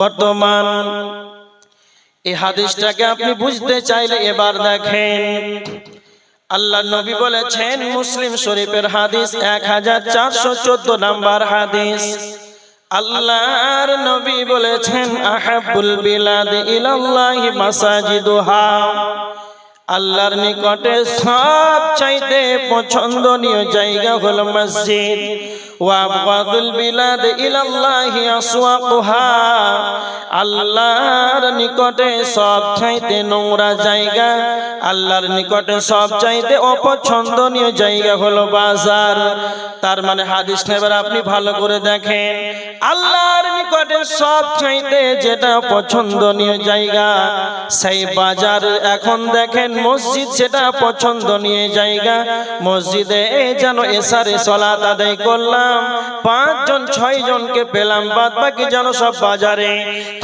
বর্তমান এই হাদিসটাকে আপনি বুঝতে চাইলে এবার দেখেন, আল্লাহ নবী বলেছেন, মুসলিম শরীফের হাদিস 1414 নাম্বার হাদিস। আল্লাহর নবী বলেছেন, আহাব্বুল বিলাদ ইলাল্লাহি মাসাজিদুহা, আল্লাহর নিকটে সবচাইতে পছন্দনীয় জায়গা হলো মসজিদ। ওয়া আবগাদুল বিলাদ ইলাল্লাহি আসওয়াকুহা, আল্লাহর নিকটে সবচাইতে নোংরা জায়গা, আল্লাহর নিকটে সবচাইতে অপছন্দনীয় জায়গা হলো বাজার। তার মানে হাদিসটা এবার আপনি ভালো করে দেখেন, আল্লাহর নিকটে সবচাইতে যেটা পছন্দনীয় জায়গা সেই বাজার। এখন দেখেন মসজিদ সেটা পছন্দনীয় জায়গা। মসজিদে যেন এশারে সালাত আদায় করলাম, 5 জন 6 জনকে পেলাম, বাদ বাকি যেন সব বাজারে।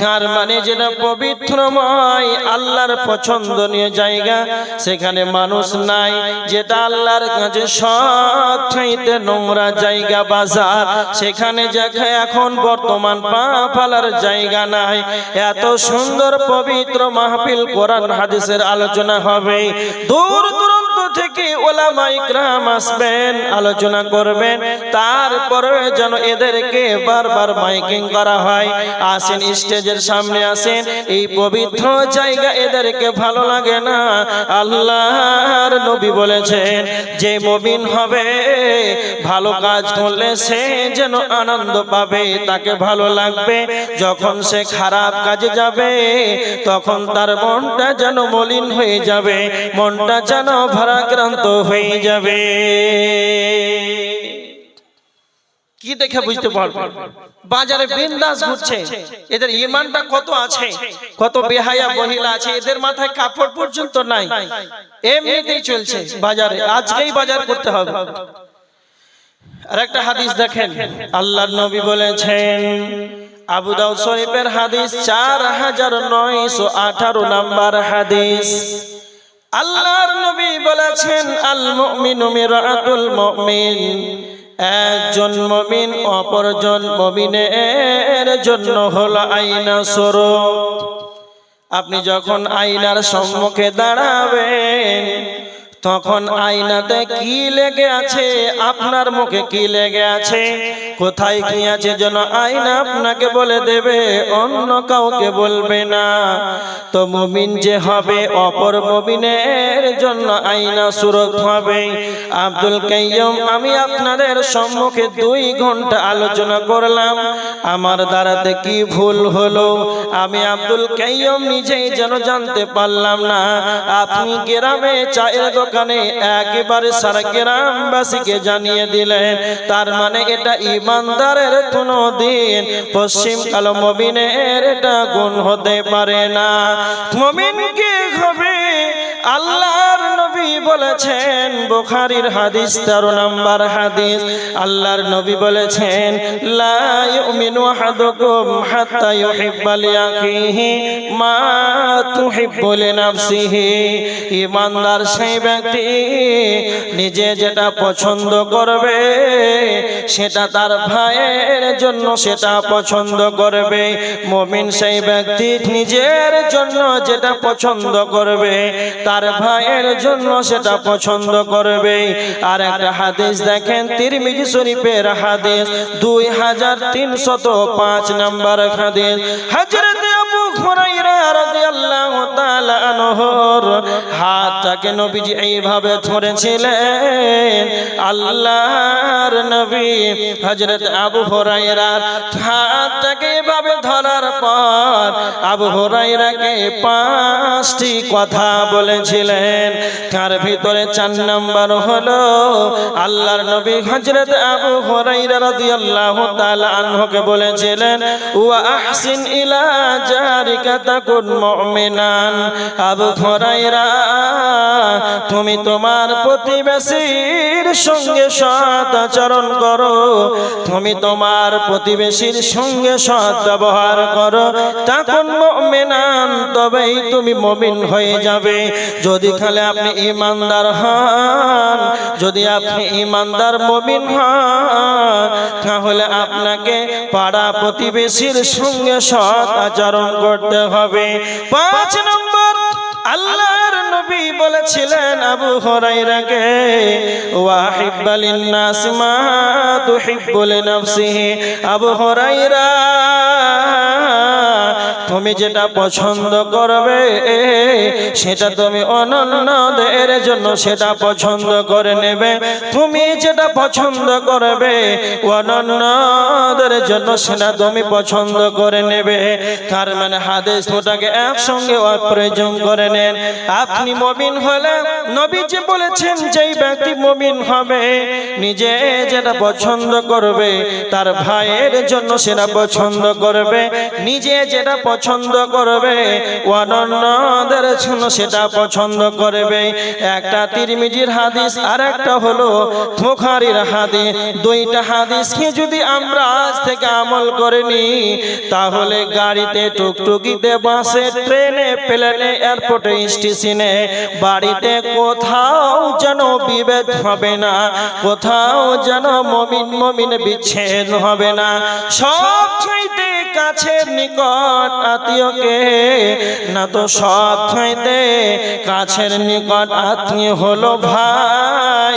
তার মানে যেটা পবিত্রময় আল্লাহর পছন্দনীয় জায়গা সেখানে মানুষ নাই। যেটা আল্লাহর কাছে সবচাইতে নোংরা জায়গা বাজার, সেখানে যাকে এখন বর্তমান পা ফেলার জায়গা নাই। এত সুন্দর পবিত্র মাহফিল, কোরআন হাদিসের আলোচনা হবে, দূর দূরান্ত থেকে ওলামা ইকরাম আসবেন, আলোচনা করবেন। তারপরে যেন এদেরকে বারবার মাইকিং করা হয়, আসেন স্টেজের সামনে আসেন। এই পবিত্র জায়গা এদেরকে ভালো লাগে না। আল্লাহর নবী বলেছেন, যে মুমিন হবে ভালো কাজ করলে সে যেন আনন্দ পাবে, তাকে ভালো লাগবে। যখন সে খারাপ কাজে যাবে তখন তার মনটা যেন মলিন হয়ে যাবে, মনটা যেন ভারাক্রান্ত হয়ে যাবে। কি দেখে বুঝতে পারবো? বাজারে বিন্দাস ঘুরছে, এদের ঈমানটা কত আছে, কত বেহায়া মহিলা আছে, এদের মাথায় কাপড় পর্যন্ত নাই, এমনিতেই চলছে বাজারে। আজকেই বাজার করতে হবে। আর একটা হাদিস দেখেন, আল্লাহর নবী বলেছেন, আবু দাউদ শরীফের হাদিস 4918 নাম্বার হাদিস। আল্লাহর নবী বলেছেন, আল মুমিনু মিরাতুল মুমিন, একজন মুমিন অপরজন মুমিনের জন্য হলো আয়না স্বরূপ। আপনি যখন আয়নার সম্মুখে দাঁড়াবেন তখন আয়নাতে কি লেগে আছে, আপনার মুখে কি লেগে আছে, কোথায় কি আছে যেন আয়না আপনাকে বলে দেবে, অন্য কাউকে বলবে না। তো মুমিন যে হবে অপর মুমিনের জন্য আয়না সুরত হবে। আব্দুল কাইয়ুম, আমি আপনাদের সম্মুখে 2 ঘন্টা আলোচনা করলাম, আমার দ্বারাতে কি ভুল হলো আমি আব্দুল কাইয়ুম নিজেই যেন জানতে পারলাম না। আপনি গ্রামে চায়ের দোকানে একেবারে সারা গ্রামবাসীকে জানিয়ে দিলেন। তার মানে এটা ইমানদারের কোনো দিন পশ্চিম কালো মুমিনের এটা গুণ হতে পারে না। মুমিন কি হবে? আল্লাহর নবী বলেছেন, বুখারীর হাদিস 13 নাম্বার হাদিস। আল্লাহর নবী বলেছেন, লা ইউমিনু আহাদুকুম হাত্তা ইউহিব্বা লিআখিহি মা তুহিব্বু লিনাফসিহি। ঈমানদার সেই ব্যক্তি নিজে যেটা পছন্দ করবে সেটা তার ভাইয়ের জন্য সেটা পছন্দ করবে। মুমিন সেই ব্যক্তি নিজের জন্য যেটা পছন্দ করবে তার ভাইয়ের জন্য সেটা পছন্দ করবে। আর একটা হাদিস দেখেন, তিরমিজি শরীফের হাদিস 2305 নাম্বার হাদিস। হযরত আবু হুরায়রা রাদিয়াল্লাহু তাআলা আনহুর হাতটাকে নবীজি এইভাবে ধরেছিলেন। আল্লাহর নবী হযরত আবু হুরায়রার হাতটাকে এভাবে ধরার পর আবু হুরায়রাকে 5টি কথা বলেছিলেন। তার ভিতরে 4 নাম্বার হলো, আল্লাহর নবী হযরত আবু হুরায়রা রাদিয়াল্লাহু তাআলা আনহুকে বলেছিলেন, ওয়া আহসিন ইলা জারিকা তাকুন মুমিনান। আবু হুরায়রা, তুমি তোমার প্রতিবেশীর সঙ্গে সৎ আচরণ করো, তুমি তোমার প্রতিবেশীর সঙ্গে সৎ ব্যবহার করো। তাকুন মুমিনান, তবেই তুমি মুমিন হয়ে যাবে। যদি খালি আপনি ঈমানদার হন, যদি আপনি ঈমানদার মুমিন হন, তাহলে আপনাকে পাড়া প্রতিবেশীর সঙ্গে সৎ আচরণ করতে হবে। 5 নম্বর, আল্লাহর নবী বলেছিলেন আবু হুরায়রাকে, ওয়াহিব্বা লিন-নাস মা তুহিব্বু লিনাফসিহি। আবু হুরায়রা, তুমি যেটা পছন্দ করবে সেটা তুমি অন্যদের জন্য সেটা পছন্দ করে নেবে। তুমি যেটা পছন্দ করবে অন্যদের জন্য সেটা তুমি পছন্দ করে নেবে। তার মানে হাদিস দুটাকে একসঙ্গে প্রয়োজন করে নেন। আপনি মুমিন হলে নবীজি বলেছেন যেই ব্যক্তি মুমিন হবে নিজে যেটা পছন্দ করবে তার ভাইয়ের জন্য সেটা পছন্দ করবে, নিজে যেটা পছন্দ করবে অন্যদের জন্য সেটা পছন্দ করবে। একটা তিরমিজির হাদিস আর একটা হলো বুখারীর হাদিস। দুইটা হাদিসকে যদি আমরা আজ থেকে আমল করে নিই তাহলে গাড়িতে, টুকটুকিতে, বাসে, ট্রেনে, প্লেনে, এয়ারপোর্টে, স্টেশনে, বাড়িতে কোথাও যেন বিভেদ হবে না, কোথাও যেন মুমিন বিচ্ছেদ হবে না। সবচাইতে কাছের নিকট আত্মীয়কে না, তো সবচাইতে কাছের নিকট আত্মীয় হলো ভাই।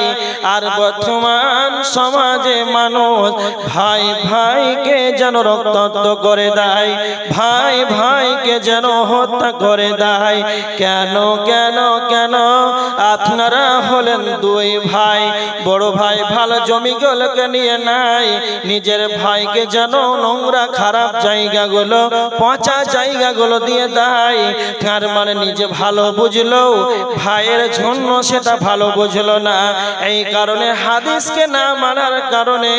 আর বর্তমান সমাজে মানুষ ভাই ভাইকে যেন রক্তাক্ত করে দেয়, ভাই ভাইকে যেন হত্যা করে দেয়। কেন কেন কেন? আপনারা হলেন দুই ভাই, বড় ভাই ভালো জমিগুলোকে নিয়ে নাই, নিজের ভাইকে যেন নোংরা খারাপ জায়গাগুলো, পচা জায়গাগুলো দিয়ে দেয়। তার মানে নিজে ভালো বুঝলো, ভাইয়ের জন্য সেটা ভালো বুঝলো না। এই কারণে হাদিসকে না মানার কারণে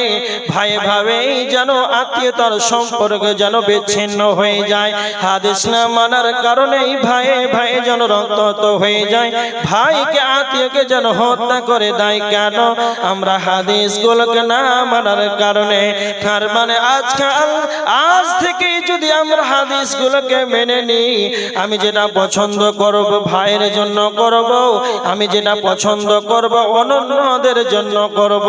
ভাই ভাবেই যেন আত্মীয়তার সম্পর্ক যেন বিচ্ছিন্ন হয়ে যায়। হাদিস না মানার কারণেই ভাই ভাই যেন রক্তাক্ত হয়ে যায়, ভাইকে আত্মীয়কে যেন হত্যা করে দেয়। কেন? আমরা হাদিসগুলোকে না মানার কারণে। তার মানে আজ থেকে যদি আমরা হাদিসগুলোকে মেনে নিই, আমি যেটা পছন্দ করব ভাইয়ের জন্য করব, আমি যেটা পছন্দ করব অন্যদের জন্য করব।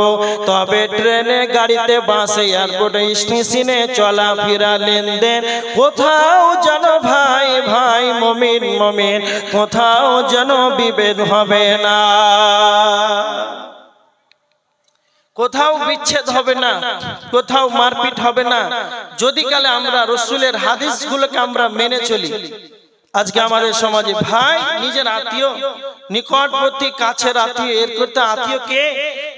তবে ট্রেনে, গাড়িতে, বাসে, এয়ারপোর্টে, স্টেশনে চলাফেরা, লেনদেন, কোথাও যেন ভাই ভাই, মুমিন মুমিন, কোথাও যেন বিভেদ হবে না, কোথাও বিচ্ছেদ হবে না, কোথাও মারপিট হবে না। যদি কালে আমরা রাসূলের হাদিসগুলোকে আমরা মেনে চলি। আজকে আমাদের সমাজে ভাই নিজের আত্মীয়, নিকটবর্তী কাছের আত্মীয়, এর করতে আত্মীয় কে,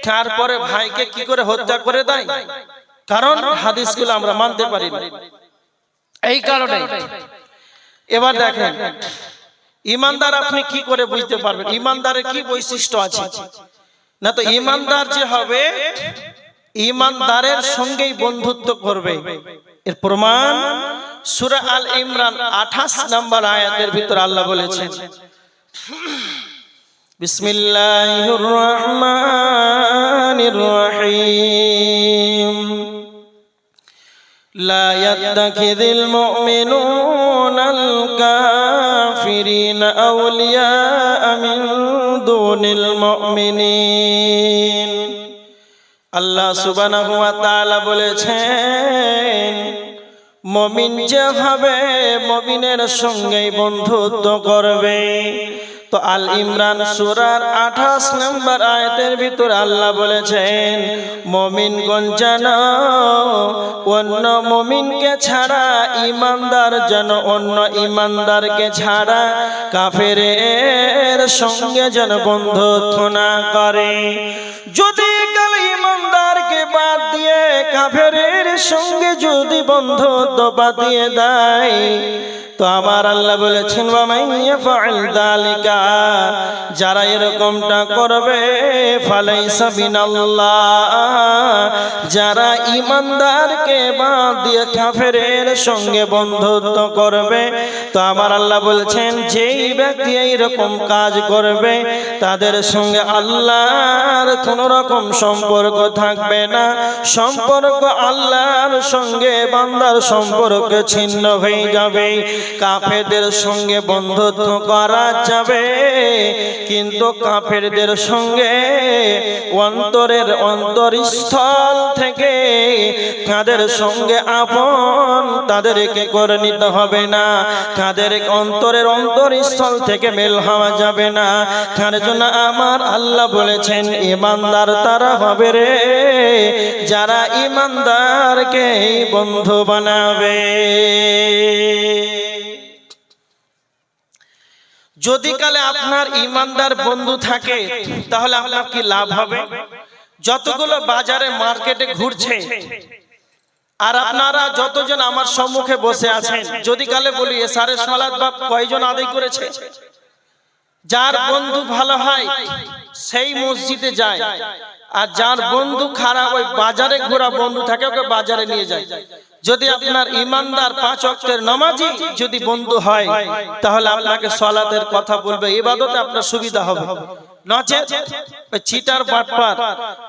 তারপরে ভাইকে কি করে হত্যা করে দেয়? কারণ হাদিসগুলো আমরা মানতে পারি না। এই কারণে এবার দেখেন ঈমানদার আপনি কি করে বুঝতে পারবেন ঈমানদারের কি বৈশিষ্ট্য আছে? না তো ঈমানদার যে হবে ঈমানদারের সঙ্গেই বন্ধুত্ব করবে। এর প্রমাণ সূরা আল ইমরান 28 নম্বর আয়াতের ভিতর আল্লাহ বলেছেন, বিসমিল্লাহির রহমানির রহিম, লা ইয়াত্তাখিযুল মুমিনুনাল কাফিরিনা আউলিয়া মিন দুনিল মুমিনিন। আল্লাহ সুবহানাহু ওয়া তাআলা বলেছেন মুমিন যে হবে মুমিনের সঙ্গেই বন্ধুত্ব করবে। তো আল ইমরান সূরার 28 নম্বর আয়াতের ভিতর আল্লাহ বলেছেন মুমিনগণ যেন অন্য মুমিনকে ছাড়া, ঈমানদার যেন অন্য ঈমানদারকে ছাড়া কাফেরের সঙ্গে যেন বন্ধুত্ব না করে। যদি কাল ঈমানদারকে বাদ দিয়ে কাফেরের সঙ্গে যদি বন্ধুত্ব বাঁধিয়ে দেয়, তো আমার আল্লাহ বলেছেন ওয়া মাইয়া ফাআল যালিকা, যারা এরকমটা করবে ফালাইসা বিনাল্লাহ, যারা ঈমানদারকে বাদ দিয়ে কাফেরের সঙ্গে বন্ধুত্ব করবে, তো আমার আল্লাহ বলছেন যেই ব্যক্তি এইরকম কাজ করবে তাদের সঙ্গে আল্লাহর কোনো রকম সম্পর্ক থাকবে না, সম্পর্ক আল্লাহর সঙ্গে বান্দার সম্পর্ক ছিন্ন হয়ে যাবে। কাফেরদের সঙ্গে বন্ধুত্ব করা যাবে, কিন্তু কাফেরদের সঙ্গে অন্তরের অন্তরস্থল থেকে তাদের সঙ্গে আপন তাদেরকে করে নিতে হবে না, তাদের অন্তরের অন্তরস্থল থেকে মেল হওয়া যাবে না। তার জন্য আমার আল্লাহ বলেছেন ঈমানদার তারা হবে রে যারা ঈমানদারকে বন্ধু বানাবে। যদি কালে আপনার ঈমানদার বন্ধু থাকে তাহলে আপনার কি লাভ হবে? যতগুলো বাজারে মার্কেটে ঘুরছে আর আপনারা যতজন আমার সম্মুখে বসে আছেন, যদি কালে বলি এশারের সালাত বা কয়জন আদায় করেছে? যার বন্ধু ভালো হয় সেই মসজিদে যায়, আর যার বন্ধু খারাপ ওই বাজারে ঘোরা বন্ধু থাকে ওকে বাজারে নিয়ে যায়। যদি আপনার ঈমানদার 5 ওয়াক্তের নামাজি যদি বন্ধু হয় তাহলে আপনাকে সালাতের কথা বলবে, ইবাদতে আপনার সুবিধা হবে। নচেত চিটার বাটপার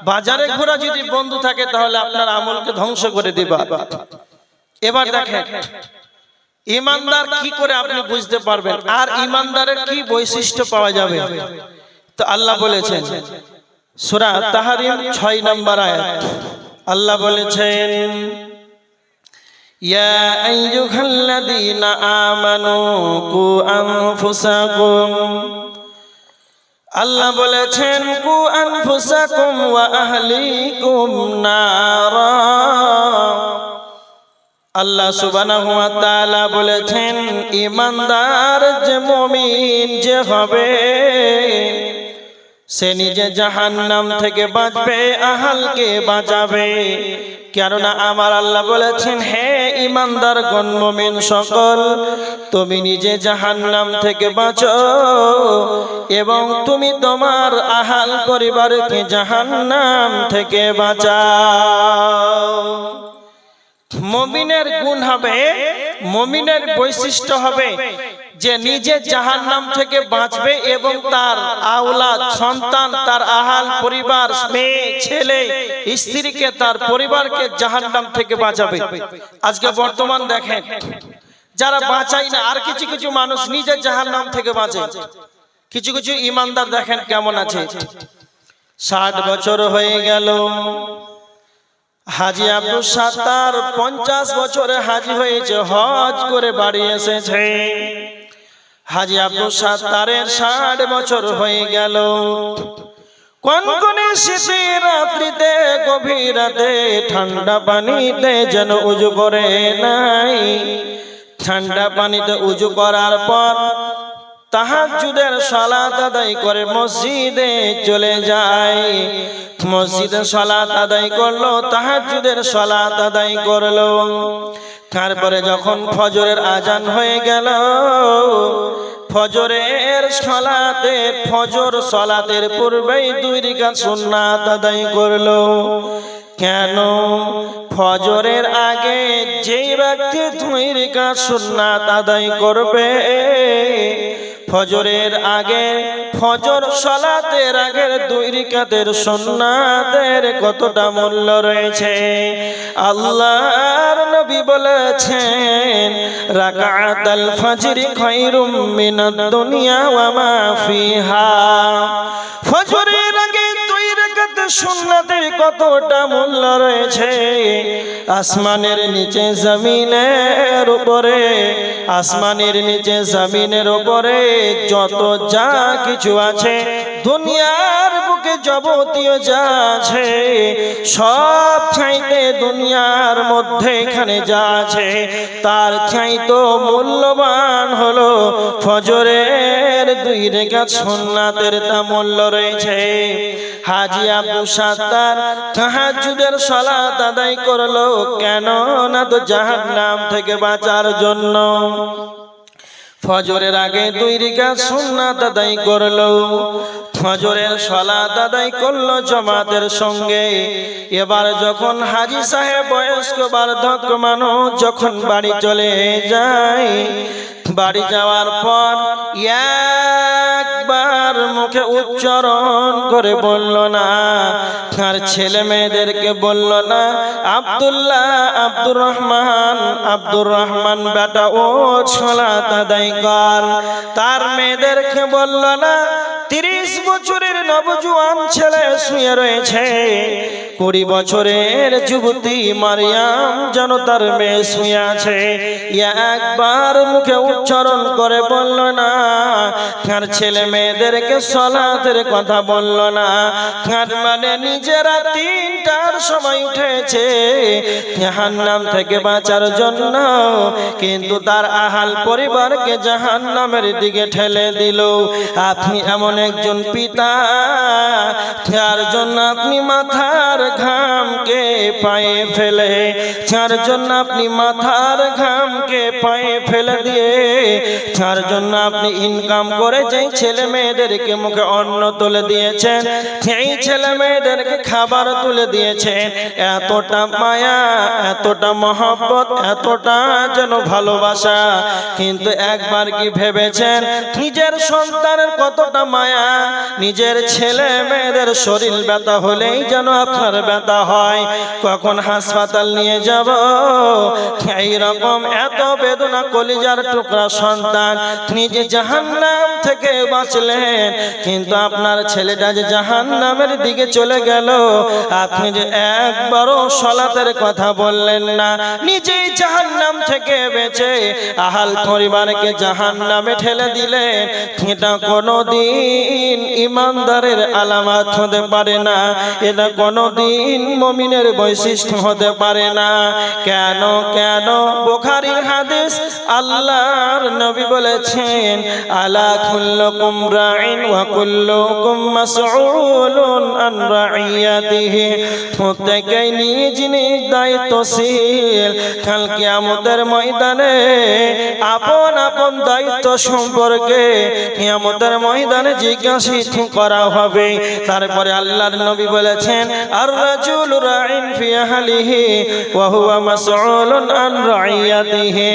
বাজারে ঘোরা যদি বন্ধু থাকে তাহলে আপনার আমলকে ধ্বংস করে দিবে। এবার দেখেন ঈমানদার কি করে আপনি বুঝতে পারবেন আর ঈমানদারের কি বৈশিষ্ট্য পাওয়া যাবে? তো আল্লাহ বলেছেন সূরা তাহরিম 6 নম্বর আয়াত, আল্লাহ বলেছেন ইয়া আইয়ুহাল্লাযীনা আমানু কু আনফুসাকুম, আল্লাহ বলেছেন কু আনফুসাকুম ওয়া আহলিকুম নারা। আল্লাহ সুবহানাহু ওয়া তাআলা বলেছেন ঈমানদার যে মুমিন যে হবে সে নিজে জাহান্নাম থেকে বাঁচবে, আহলকে বাঁচাবে। কেননা আমার আল্লাহ বলেছেন হে ঈমানদার গণ মুমিন সকল, তুমি নিজে জাহান্নাম থেকে বাঁচো এবং তুমি তোমার আহল পরিবারকে জাহান্নাম থেকে বাঁচাও। মুমিনের গুণ হবে, মুমিনের বৈশিষ্ট্য হবে যে নিজে জাহান্নাম থেকে বাঁচবে এবং তার আওলাদ সন্তান, তার আহাল পরিবার, মেয়ে ছেলে স্ত্রীকে, তার পরিবারকে জাহান্নাম থেকে বাঁচাবে। আজকে বর্তমান দেখেন যারা বাঁচায় না, আর কিছু কিছু মানুষ নিজে জাহান্নাম থেকে বাঁচে। কিছু কিছু ঈমানদার দেখেন কেমন আছে, 60 বছর হয়ে গেল, হাজী আব্দুল সাত্তার 50 বছরে হাজী হয়েছে, হজ করে বাড়ি এসেছে। হাজী আব্দুল সাত্তারের 60 বছর হয়ে গেল, কনকনে শীতের রাত্রিতে গভীর রাতে ঠান্ডা পানিতে যেন উজু করে নাই। ঠান্ডা পানিতে উজু করার পর তাহাজ্জুদের সালাত আদায় করে মসজিদে চলে যায়। মসজিদে সালাত আদায় করলো, তাহাজ্জুদের সালাত আদায় করলো। তারপরে যখন ফজরের আজান হয়ে গেল, ফজরের সালাতের ফজর সালাতের পূর্বেই 2 রাকাত সুন্নাত আদায় করলো। কেন? ফজরের আগে যেই ব্যক্তি 2 রাকাত সুন্নাত আদায় করবে, ফজরের আগে ফজর সালাতের আগের 2 রাকাতের সুন্নাতের কতটা মূল্য রয়েছে। আল্লাহর নবী বলেছেন রাকাতুল ফজরি খায়রুম মিনাদ দুনিয়া ওয়া মা ফিহা। ফজরের আগে 2 রাকাত সুন্নাতের কতটা মূল্য রয়েছে। আসমানের নিচে জমিনের উপরে, আসমানের নিচে জমিনের উপরে যত যা কিছু আছে, দুনিয়ার বুকে যাবতীয় যা আছে সব চাইতে দুনিয়ার মধ্যে এখানে যা আছে তার চাইতো মূল্যবান হলো ফজরের 2 রাকাত সুন্নাতের তা মূল্য রয়েছে। হাজী আব্দুল সাত্তার তাহাজ্জুদের সালাত আদায় করলো, কেন না তো জাহান্নাম থেকে বাঁচার জন্য। ফজরের আগে 2 রাকাত সুন্নাত আদায় করলো, ফজরের সালাত আদায় করলো জামাতের সঙ্গে। এবার যখন হাজী সাহেব বয়স্ক বার্ধক্য মানুষ যখন বাড়ি চলে যায়, বাড়ি যাওয়ার পর একবার মুখ মুখে উচ্চারণ করে বলল না, আর ছেলে মেয়েদেরকে বলল না আব্দুল্লাহ, আব্দুর রহমান বেটা ও সালাত আদায় কর। তার মেয়েদেরকে বলল না 30 বছরের নবজুয়ান ছেলে শুয়ে রয়েছে, 20 বছরের যুবতী মারিয়াম যেন তার মেয়ে শুয়ে আছে, একবার মুখে উচ্চারণ করে বলল না। আর ছেলে মেয়েদেরকে সালাতের কথা বলল না, আর মানে নিজেরা 3টার সময় উঠেছে জাহান্নাম থেকে বাঁচার জন্য, কিন্তু তার আহাল পরিবারকে জাহান্নামের দিকে ঠেলে দিল। আপনি এমন একজন পিতা যার জন্য আপনি মাথার ঘামকে পায়ে ফেলে, যার জন্য আপনি মাথার ঘামকে পায়ে ফেলে দিয়ে, যার জন্য আপনি ইনকাম করে যেই ছেলে মেয়েদেরকে মুখে অন্ন তুলে দিয়েছেন, সেই ছেলে মেয়েদেরকে খাবার তুলে দিয়েছেন, এতটা মায়া, এতটা মহব্বত, এতটা যেন ভালোবাসা, কিন্তু একবার কি ভেবেছেন নিজের সন্তানের কতটা মায়া? নিজের ছেলে মেয়েদের শরীর ব্যথা হলেই যেন আপনার ব্যথা হয়, কখন হাসপাতাল নিয়ে যাব, এইরকম এত বেদনা। কলিজার টুকরা সন্তান নিজে জাহান্নাম থেকে বাঁচলেন, কিন্তু আপনার ছেলেটা যে জাহান্নামের দিকে চলে গেল, আপনি যে একবারও সালাতের কথা বললেন না, নিজেই জাহান্নাম থেকে বেঁচে আহাল পরিবারকে জাহান্নামে ঠেলে দিলেন। এটা কোনোদিন ইমানদারের আলামত হতে পারে না, এটা কোনোদিন মুমিনের বৈশিষ্ট্য হতে পারে না। কেন কেন? বুখারীর হাদিস, আল্লাহর নবী বলেছেন আলা কুল্লুকুম রাইন ওয়া কুল্লুকুম মাসউলুন আন রাইয়াতিহি, প্রত্যেকেই নিজ নিজ দায়িত্বশীল, কাল কিয়ামতের ময়দানে আপন আপন দায়িত্ব সম্পর্কে কিয়ামতের ময়দানে জিজ্ঞাসিত করা হবে। তারপরে আল্লাহর নবী বলেছেন আর রাজুলু রাইন ফি আহলিহি ওয়া হুয়া মাসউলুন আন রাইয়াতিহি,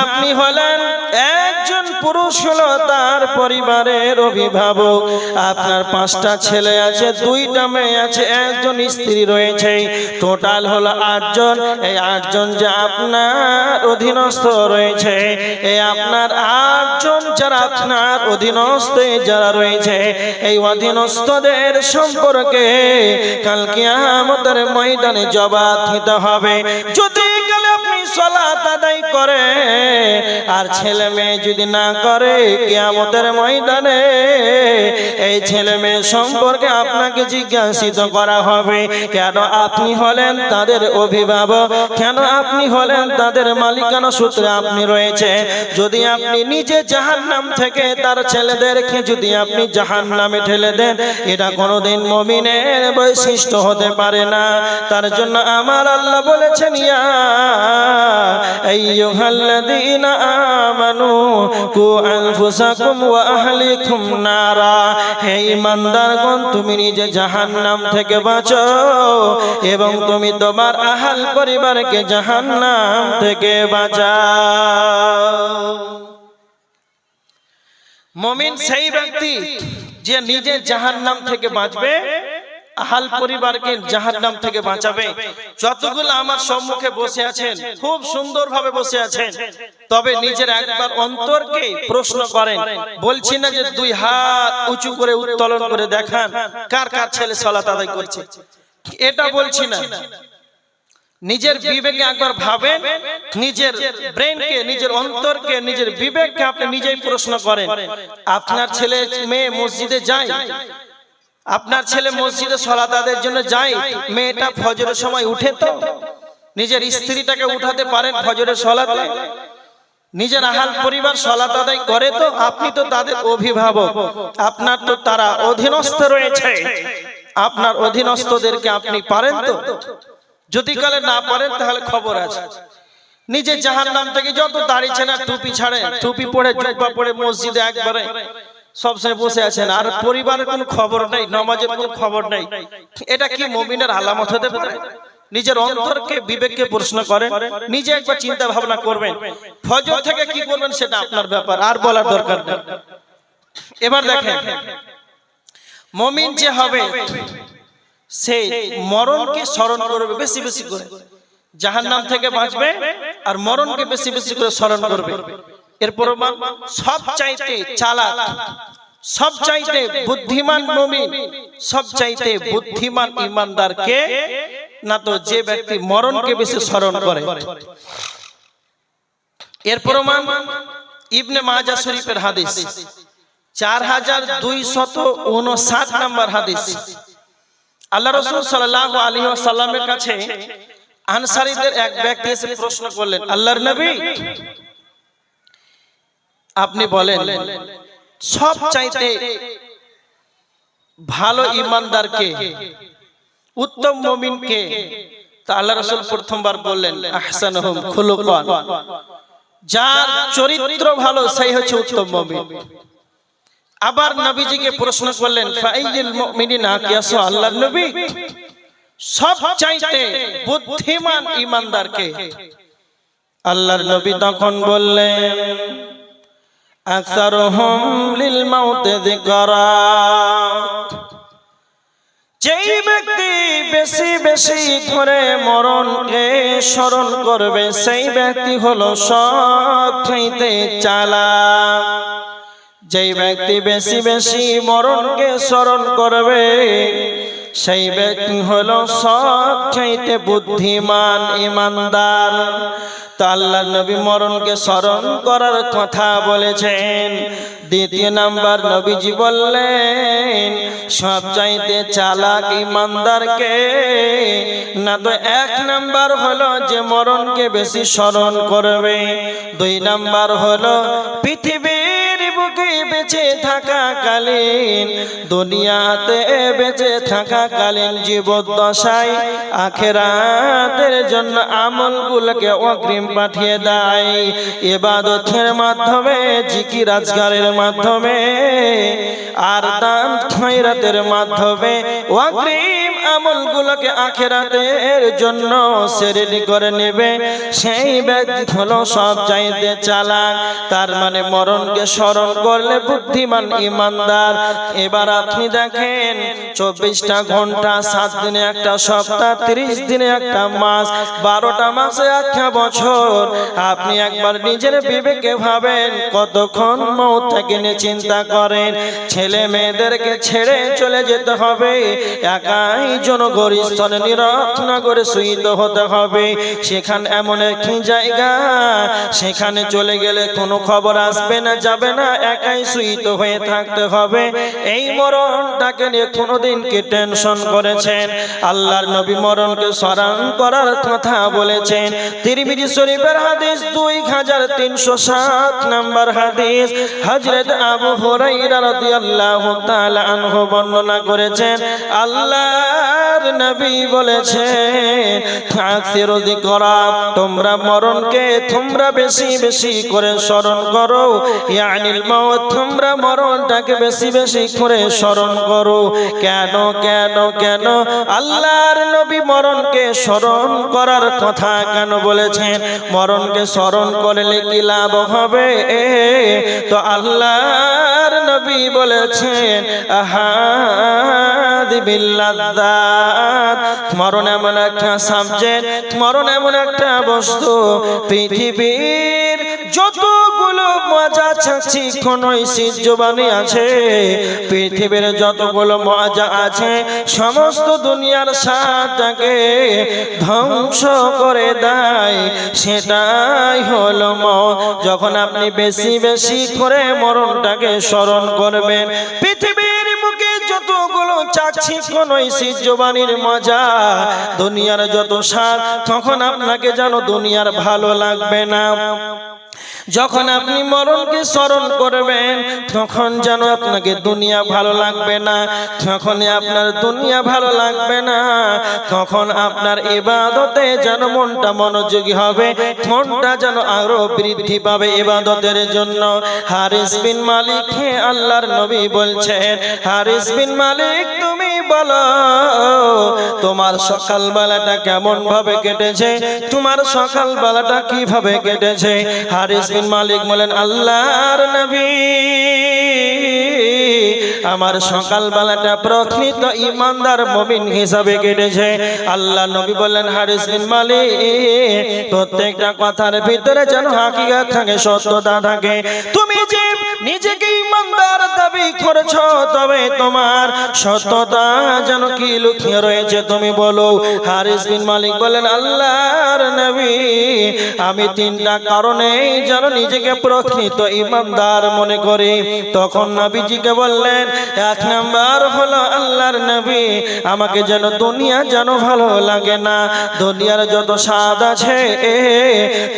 আপনি হলেন একজন পুরুষ, হলো তার পরিবারের অভিভাবক। আপনার 5টা ছেলে আছে, 2টা মেয়ে আছে, একজন স্ত্রী রয়েছে, টোটাল হলো 8 জন। এই 8 জন যে আপনার অধীনস্থ রয়েছে, এই আপনার 8 জন যারা আপনার অধীনস্থে যারা রয়েছে, এই অধীনস্থদের সম্পর্কে কাল কিয়ামতের ময়দানে জবাব দিতে হবে। যদি কালে আপনি সালাত আদায় করে আর ছেলে মেয়ে যদি না করে, কিয়ামতের ময়দানে এই ছেলে মেয়ে সম্পর্কে আপনাকে জিজ্ঞাসিত করা হবে, কেন আপনি হলেন তাদের অভিভাবক, কেন আপনি হলেন তাদের মালিকানা সূত্রে আপনি রয়েছে। যদি আপনি নিজে জাহান্নাম থেকে তার ছেলেদেরকে যদি আপনি জাহান্নামে ঠেলে দেন, এটা কোনোদিন মুমিনের বৈশিষ্ট্য হতে পারে না। তার জন্য আমার আল্লাহ বলেছেন ইয়া আইয়ুহাল্লাযীনা আমানু কু আনফুসাকুম ওয়া আহলিকুম নারা, হে ঈমানদারগণ তুমি নিজে জাহান্নাম থেকে বাঁচো এবং তুমি তোমার আহাল পরিবারকে জাহান্নাম থেকে বাঁচাও। মুমিন সেই ব্যক্তি যে নিজে জাহান্নাম থেকে বাঁচবে, আহাল পরিবারকে জাহান্নাম থেকে বাঁচাবে। যতগুলো আমার সম্মুখে বসে আছেন, খুব সুন্দরভাবে বসে আছেন, তবে নিজের একবার অন্তরকে প্রশ্ন করেন। বলছি না যে 2 হাত উঁচু করে উত্তোলন করে দেখান কার কার ছেলে সালাত আদায় করছে, এটা বলছি না। নিজের বিবেকে একবার ভাবেন, নিজের ব্রেনকে, নিজের অন্তরকে, নিজের বিবেককে আপনি নিজেই প্রশ্ন করেন। আপনার ছেলে মেয়ে মসজিদে যায়, আপনার ছেলে মসজিদে সালাত আদায়ের জন্য যায়, মেয়েটা ফজরের সময় উঠে তো নিজের স্ত্রীটাকে উঠাতে পারেন ফজরের সালাতে? নিজের আহাল পরিবার সালাত আদায় করে তো? আপনি তো তাদের অভিভাবক, আপনার তো তারা অধীনস্থ রয়েছে, আপনার অধীনস্থদেরকে আপনি পারেন তো? যদি কালে না পারেন তাহলে খবর আছে। নিজে জাহান্নাম থেকে যত দাঁড়িয়েছেন আর টুপি ছাড়েন, টুপি পরে জুব্বা পরে মসজিদে একবারে সবসময় বসে আছেন, আর পরিবারের কোনো খবর নেই, নামাজের কোনো খবর নেই, এটা কি মুমিনের আলামত হতে পারে? নিজের অন্তরকে, বিবেককে প্রশ্ন করেন, নিজে একবার চিন্তা ভাবনা করবেন। ফজর থেকে কি করবেন সেটা আপনার ব্যাপার, আর বলার দরকার নেই। এবার দেখেন মুমিন যে হবে সে মরণকে স্মরণ করবে বেশি বেশি করে, জাহান্নাম থেকে বাঁচবে আর মরণকে বেশি বেশি করে স্মরণ করবে। এর প্রমাণ সবচাইতে চালাক, সবচাইতে বুদ্ধিমান মুমিন, সবচাইতে বুদ্ধিমান ঈমানদার কে? না তো যে ব্যক্তি মরণকে বেশি স্মরণ করে। এর প্রমাণ ইবনে মাজাহ শরীফের হাদিস 4259 নম্বর হাদিস। আল্লাহ রাসূল সাল্লাল্লাহু আলাইহি ওয়াসাল্লামের কাছে আনসারীদের এক ব্যক্তি এসে প্রশ্ন করলেন, আল্লাহর নবী আপনি বলেন সবচাইতে ভালো ঈমানদার কে, উত্তম মুমিন কে? তা আল্লাহ রাসূল প্রথমবার বললেন আহসানুহুম খুলুকান, যার চরিত্র ভালো সেই হচ্ছে উত্তম মুমিন। আবার নবীজিকে প্রশ্ন করলেন ফাইয়ুল মুমিনিনা আকিয়াসু, আল্লাহর নবী সবচাইতে বুদ্ধিমান ঈমানদার কে? আল্লাহর নবী তখন বললেন আকসারুহুম লিল মাউতি যিকরা, যেই ব্যক্তি বেশি বেশি করে মরণকে স্মরণ করবে সেই ব্যক্তি হলো সবচাইতে চালাক। যেই ব্যক্তি বেশি বেশি মরণকে স্মরণ করবে সেই ব্যক্তি হলো সবচাইতে বুদ্ধিমান ঈমানদার। তো আল্লাহর নবী মরণকে স্মরণ করার কথা বলেছেন। দ্বিতীয় নাম্বার নবীজি বললেন সবচাইতে চালাক ঈমানদার কে? না তো এক নাম্বার হলো যে মরণকে বেশি স্মরণ করবে, দুই নাম্বার হলো পৃথিবীর বুকে বেঁচে থাকাকালীন, দুনিয়াতে বেঁচে থাকাকালীন জীবদ্দশায় আখিরাতের জন্য আমলগুলোকে অগ্রিম পাঠিয়ে দেয়, ইবাদতের মাধ্যমে, জিকির আজকারের মাধ্যমে আর দান খয়রাতের মাধ্যমে অগ্রিম আমলগুলোকে আখিরাতের জন্য রেডি করে নেবে। সেই ব্যক্তি হলো সবচাইতে চালাক। তার মানে মরণকে স্মরণ করলে বুদ্ধিমান ঈমানদার। এবার আপনি দেখেন 24টা ঘন্টা, 7 দিনে একটা সপ্তাহ, 30 দিনে একটা মাস, 12টা মাসে একটা বছর। আপনি একবার নিজের বিবেকে ভাবেন কতক্ষণ মওতটাকে নিয়ে চিন্তা করেন। ছেলে মেয়েদেরকে ছেড়ে চলে যেতে হবে, একাই জনগরিষ্ঠনে নিরক্ষনগরে শুইতে হতে হবে। সেখানে এমন একটি জায়গা, সেখানে চলে গেলে কোনো খবর আসবে না, যাবে না, একাই শুইতে হয়ে থাকতে হবে। এই মরণটাকে নিয়ে কোনোদিন কি টেনশন করেছেন? আল্লাহর নবী মরণকে স্মরণ করার কথা বলেছেন। তিরমিজি শরীফের হাদিস 2307 নম্বর হাদিস। হযরত আবু হুরায়রা রাদিয়াল্লাহু তাআলা আনহু বর্ণনা করেছেন, আল্লাহর নবী বলেছেন আকসিরু যিকরা, তোমরা মরণকে তোমরা বেশি বেশি করে স্মরণ করো। ইয়ানিল মাউত, তোমরা মরণটাকে বেশি বেশি করে স্মরণ করো। কেন কেন কেন আল্লাহর নবী মরণকে স্মরণ করার কথা কেন বলেছেন? মরণকে স্মরণ করলে কি লাভ হবে? তো আল্লাহর নবী বলেছেন আহাদি বিল্লাদাত, মরণ এমন একটা সাবজেক্ট, মরণ এমন একটা বস্তু, পৃথিবীর যতগুলো মজা চাচ্ছি কোন জবানি আছে, পৃথিবীর যতগুলো মজা আছে সমস্ত দুনিয়ার স্বাদটাকে ধ্বংস করে দেয়। সেটাই হলো মওত। যখন আপনি বেশি বেশি করে মরণটাকে স্মরণ করবেন, পৃথিবীর মুখে যতগুলো চাচ্ছি কোন জবানির মজা, দুনিয়ার যত স্বাদ, তখন আপনাকে যেন দুনিয়ার ভালো লাগবে না। যখন আপনি মরণকে স্মরণ করবেন তখন যেন আপনাকে দুনিয়া ভালো লাগবে না, যখনই আপনার দুনিয়া ভালো লাগবে না তখন আপনার ইবাদতে যেন মনটা মনোযোগী হবে, মনটা যেন আরো বৃদ্ধি পাবে ইবাদতের জন্য। হারিস বিন মালিক, হে আল্লাহর নবী বলছেন, হারিস বিন মালিক তুমি বলো তোমার সকাল বেলাটা কেমন ভাবে কেটেছে, তোমার সকাল বেলাটা কিভাবে কেটেছে? হারিস বিন মালিক বলেন, আল্লাহর নবী আমার সকালবেলাটা প্রকৃত ইমানদার মুমিন হিসাবে কেটেছে। আল্লাহ নবী বললেন, হারিস বিন মালিক, প্রত্যেকটা কথার ভিতরে যেন হাকিকত থাকে, সত্যতা থাকে। তুমি যে নিজেকে ইমানদার দাবি করেছো, তবে তোমার সত্যতা যেন কি লুকিয়ে রয়েছে তুমি বলো। হারিস বিন মালিক বলেন, আল্লাহর নবী, আমি তিনটা কারণে যেন নিজেকে প্রকৃত ইমানদার মনে করি। তখন নবীজিকে বললেন, এক নাম্বার হলো আল্লাহর নবী, আমাকে যেন দুনিয়া যেন ভালো লাগে না। দুনিয়ার যত স্বাদ আছে,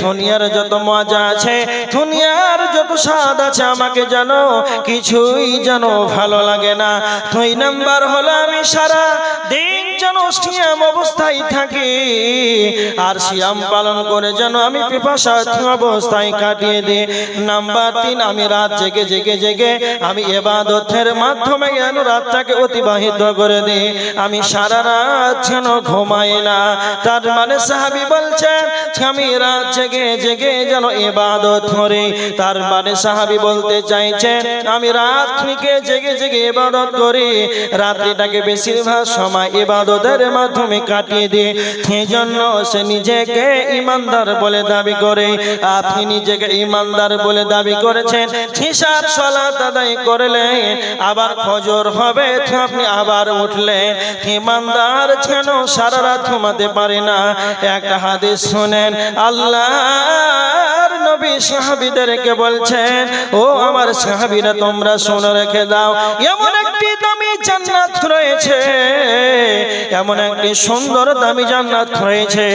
দুনিয়ার যত মজা আছে, দুনিয়ার যত স্বাদ আছে, আমাকে যেন কিছুই যেন ভালো লাগে না। দুই নাম্বার হলো আমি সারা দিন যেন সিয়াম অবস্থায় থাকি, আর সিয়াম পালন করে যেন আমি পিপাসা অবস্থায় কাটিয়ে দিই। নাম্বার তিন, আমি রাত জেগে জেগে জেগে আমি ইবাদতের মাধ্যমে যেন রাতটাকে অতিবাহিত করে দিই, আমি সারা রাত যেন ঘুমাই না। তার মানে সাহাবী বলছেন, আমি রাত জেগে জেগে যেন ইবাদত করি। তার মানে সাহাবী বলতে চাইছেন, আমি রাত থেকে জেগে জেগে ইবাদত করি, রাত্রিটাকে বেশিরভাগ সময় ইবাদতের মাধ্যমে কাটিয়ে দিই। সেই জন্য সে নিজেকে ইমানদার বলে দাবি করে। আপনি নিজেকে ইমানদার বলে দাবি করেছেন, ইশার সালাত আদায় করলেন, আবার ফজর হবে আপনি আবার উঠলেন, ইমানদার যেন সারা রাত ঘুমাতে পারে না। একটা হাদিস শুনেন, আল্লাহর নবী সাহাবীদেরকে বলছেন, ও আমার সাহাবীরা, তোমরা শুনে রেখে দাও, এমন একটি দামি জান্নাত রয়েছে, এমন একটি সুন্দর দামি জান্নাত রয়েছে,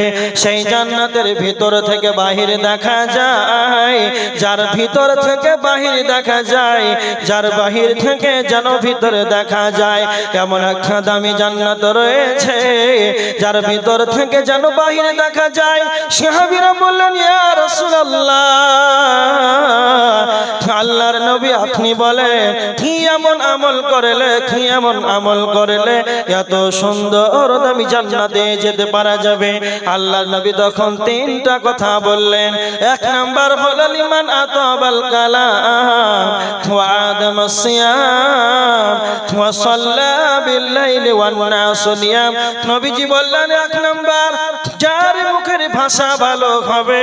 সেই জান্নাতের ভিতর থেকে বাহির দেখা যায়, যার ভিতর থেকে বাহির দেখা যায়, যার বাহির থেকে যেন ভিতরে দেখা যায়, এমন একটা দামি জান্নাত রয়েছে, যার ভিতর থেকে যেন বাহির দেখা যায়। সাহাবীরা বললেন, ইয়া রাসূলুল্লাহ, আল্লাহর নবী আপনি বলেন, কি এমন আমল করলে, কি এমন আমল করলে এত সুন্দর দামি জান্নাতে যেতে পারা যাবে? আল্লাহর নবী তখন তিনটা কথা বললেন। এক নাম্বার হলো লিমান আতাবাল কালাম ওয়া আদামাস সিয়াম ওয়া সাল্লা বিল লাইলি ওয়ান নাস নিয়াম। নবীজি বললেন, এক নাম্বার, যার মুখের ভাষা ভালো হবে,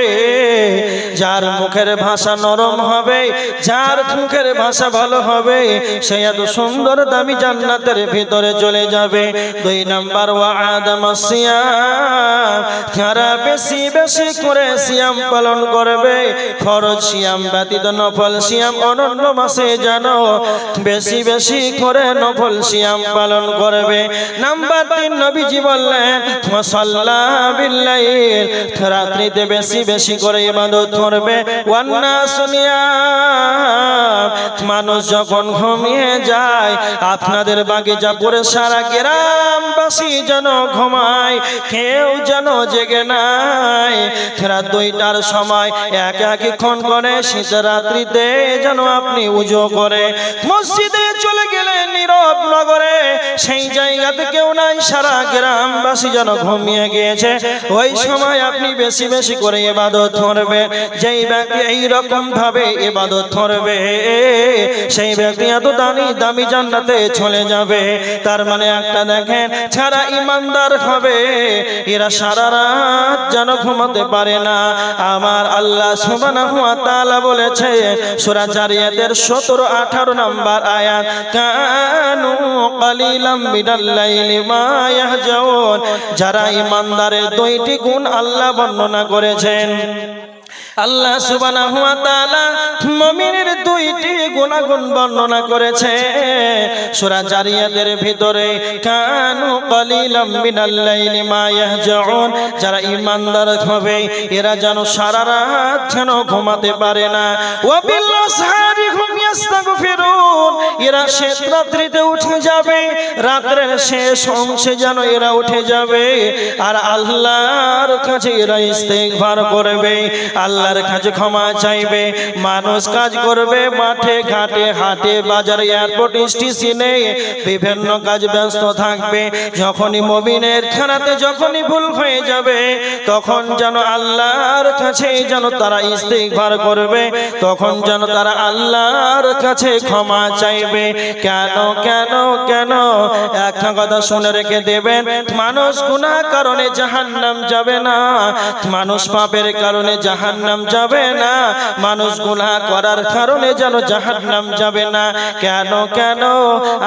যার মুখের ভাষা নরম হবে, যার মুখের ভাষা ভালো হবে, সে এত সুন্দর দামি জান্নাতের ভিতরে চলে যাবে। দুই নাম্বার, ওয়া আদামাস সিয়াম, যারা বেশি বেশি করে সিয়াম পালন করবে, ফরজ সিয়াম ব্যতীত নফল সিয়াম অনন্য মাসে যেন বেশি বেশি করে নফল সিয়াম পালন করবে। নাম্বার তিন, নবীজি বললেন, মুসাল্লা বিল লাইল, রাত্রিতে বেশি বেশি করে ইবাদত করবে, ওয়ান নাস নিয়াম, মানুষ যখন ঘুমিয়ে যায়, আপনাদের বাগিচাপুরে সারা গ্রামবাসী যেন ঘুমায়, কেউ যেন জেগে নাই। রাত 2টার সময় এক একক্ষণ করে শীত রাত্রিতে যেন আপনি উজু করে মসজিদে চলে গেলেন নীরব নগরে, সেই জায়গাতে কেউ নাই, সারা গ্রামবাসী যেন ঘুমিয়ে গিয়েছে, ওই সময় আপনি বেশি বেশি করে ইবাদত করবে। যেই ব্যক্তি এইরকম ভাবে ইবাদত করবে, সেই ব্যক্তি এত দামি জান্নাতে চলে যাবে। তার মানে একটা দেখেন, যারা ইমানদার হবে, এরা সারা রাত যেন ঘুমাতে পারে না। আমার আল্লাহ সুবহানাহু ওয়া তাআলা বলেছে সূরা জারিয়াতের 17-18 নম্বর আয়াত, কানু কালিলাম মিনাল লাইলি মা ইয়াহজাউন। যারা ইমানদারের দুইটি গুণ আল্লাহ বর্ণনা করেছেন। আল্লাহ সুবহানাহু ওয়া তাআলা মুমিনের দুইটি গুণাগুণ বর্ণনা করেছে সূরা জারিয়াতের ভিতরে, কানু কালিলাম মিনাল লাইলি মা ইয়াহজাউন। যারা ঈমানদার হবে, এরা যেন সারা রাত যেন ঘুমাতে পারে না। ওয়া বিল আসহারি হুম ইস্তাগফিরুন, এরা শেষ রাত্রিতে উঠে যাবে, রাতের শেষ অংশে যেন এরা উঠে যাবে, আর আল্লাহর কাছে এরা ইস্তেগফার করবে, আল্লাহর কাছে ক্ষমা চাইবে। মানুষ কাজ করবে, মাঠে ঘাটে হাটে বাজারে এয়ারপোর্ট স্টেশনে বিভিন্ন কাজ ব্যস্ত থাকবে। যখনই মুমিনের খেলাতে যখনই ভুল হয়ে যাবে, তখন যেন আল্লাহর কাছে যেন তারা ইস্তেগফার করবে, তখন যেন তারা আল্লাহর আল্লাহর কাছে ক্ষমা চাইবে। কেন কেন কেন? একটা কথা শুনে রেখে দেবেন, মানুষ গুনাহ কারণে জাহান্নাম যাবে না, মানুষ পাপের কারণে জাহান্নাম যাবে না, মানুষ গুনাহ করার কারণে যেন জাহান্নাম যাবে না। কেন কেন?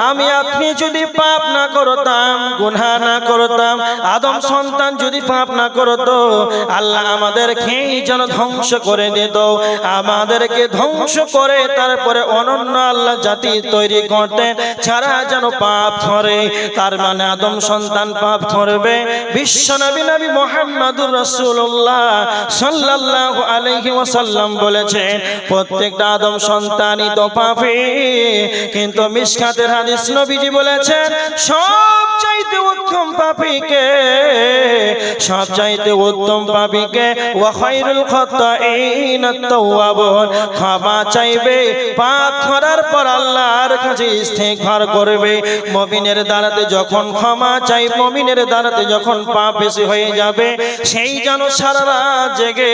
আমি আপনি যদি পাপ না করতাম, গুনাহ না করতাম, আদম সন্তান যদি পাপ না করতো, আল্লাহ আমাদেরকেই যেন ধ্বংস করে দিত। আমাদেরকে ধ্বংস করে তারপরে অনন্য আল্লাহ জাতি তৈরি করতেন যারা যেন পাপ করে। তার মানে আদম সন্তান পাপ করবে। বিশ্ব নবী নবী মুহাম্মদুর রাসূলুল্লাহ সাল্লাল্লাহু আলাইহি ওয়াসাল্লাম বলেছেন প্রত্যেকটা আদম সন্তানই তো পাপী, কিন্তু মিশকাতের হাদিস নবীজি বলেছেন সবচাইতে উত্তম পাপী কে? সবচাইতে উত্তম পাপী কে? ওয়া খায়রুল খাতাইন আত-তাওয়াবুন, ক্ষমা চাইবে, পাপ করার পর আল্লাহর কাছে ইস্তেগফার করবে। মুমিনের দ্বারাতে যখন ক্ষমা চাই, মুমিনের দ্বারাতে যখন পাপ বেশি হয়ে যাবে, সেই যেন সারা রাত জেগে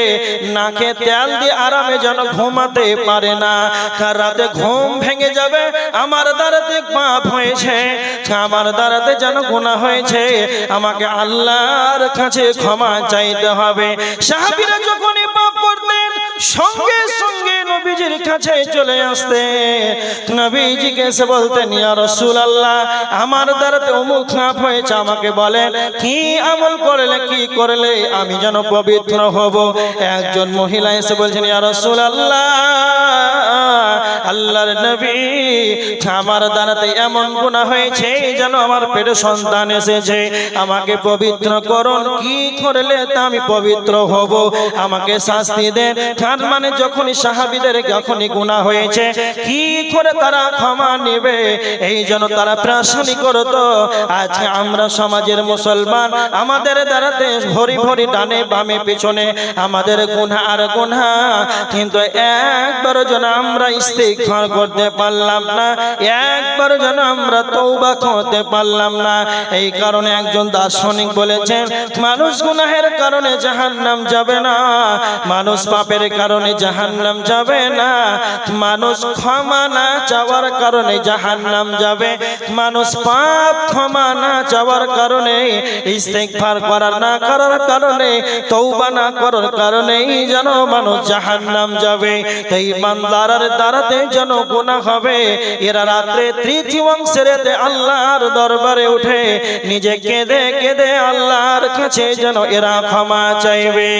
নাকে তেল দিয়ে আরামে যেন ঘুমাতে পারে না। কার রাতে ঘুম ভেঙে যাবে, আমার দ্বারাতে পাপ হয়েছে, আমার দ্বারাতে যেন গুনাহ হয়েছে, আমাকে আল্লাহর কাছে ক্ষমা চাইতে হবে। সাহাবীরা যখনই পাপ করতেন সঙ্গে সঙ্গে নবীজির কাছে চলে আসতেন, নবীজিকে এসে বলতেন ইয়া রাসূলুল্লাহ আমার দ্বারাতে অমুক পাপ হয়েছে, আমাকে বলেন কি আমল করলে, কি করলে আমি যেন পবিত্র হব। একজন মহিলা এসে বলছেন ইয়া রাসূলুল্লাহ আল্লাহর নবী আমার দ্বারাতে এমন গুনাহ হয়েছে যেন আমার পেটে সন্তান এসেছে, আমাকে পবিত্র করুন, কি করলে তা আমি পবিত্র হব, আমাকে শাস্তি দেন। তার মানে যখনই সাহাবীদের যখনই গুনাহ হয়েছে কি করে তারা ক্ষমা নেবে, এই জন্য তারা প্রার্থনা করত। আজকে আমরা সমাজের মুসলমান, আমাদের দ্বারাতে ভরি ভরি ডানে বামে পিছনে আমাদের গুনাহ আর গুনাহ, কিন্তু একবার যেন আমরা ইস্তেগফার করতে পারলাম না, একবার যেন আমরা তওবা করতে পারলাম না। এই কারণে একজন দার্শনিক বলেছেন মানুষ গুনাহের কারণে জাহান্নাম যাবে না, মানুষ পাপের কারণে জাহান্নাম যাবে না, মানুষ ক্ষমা না চাওয়ার কারণে জাহান্নাম যাবে, মানুষ পাপ ক্ষমা না চাওয়ার কারণে, ইস্তেগফার করার না করার কারণে, তওবা না করার কারণেই যেন মানুষ জাহান্নাম যাবে। তাই ইমানদারের দ্বারাতে যেন গুনাহ হবে, এরা রাত্রে তৃতীয় অংশের আল্লাহর দরবারে উঠে নিজে কেঁদে কেঁদে আল্লাহর কাছে যেন এরা ক্ষমা চাইবে।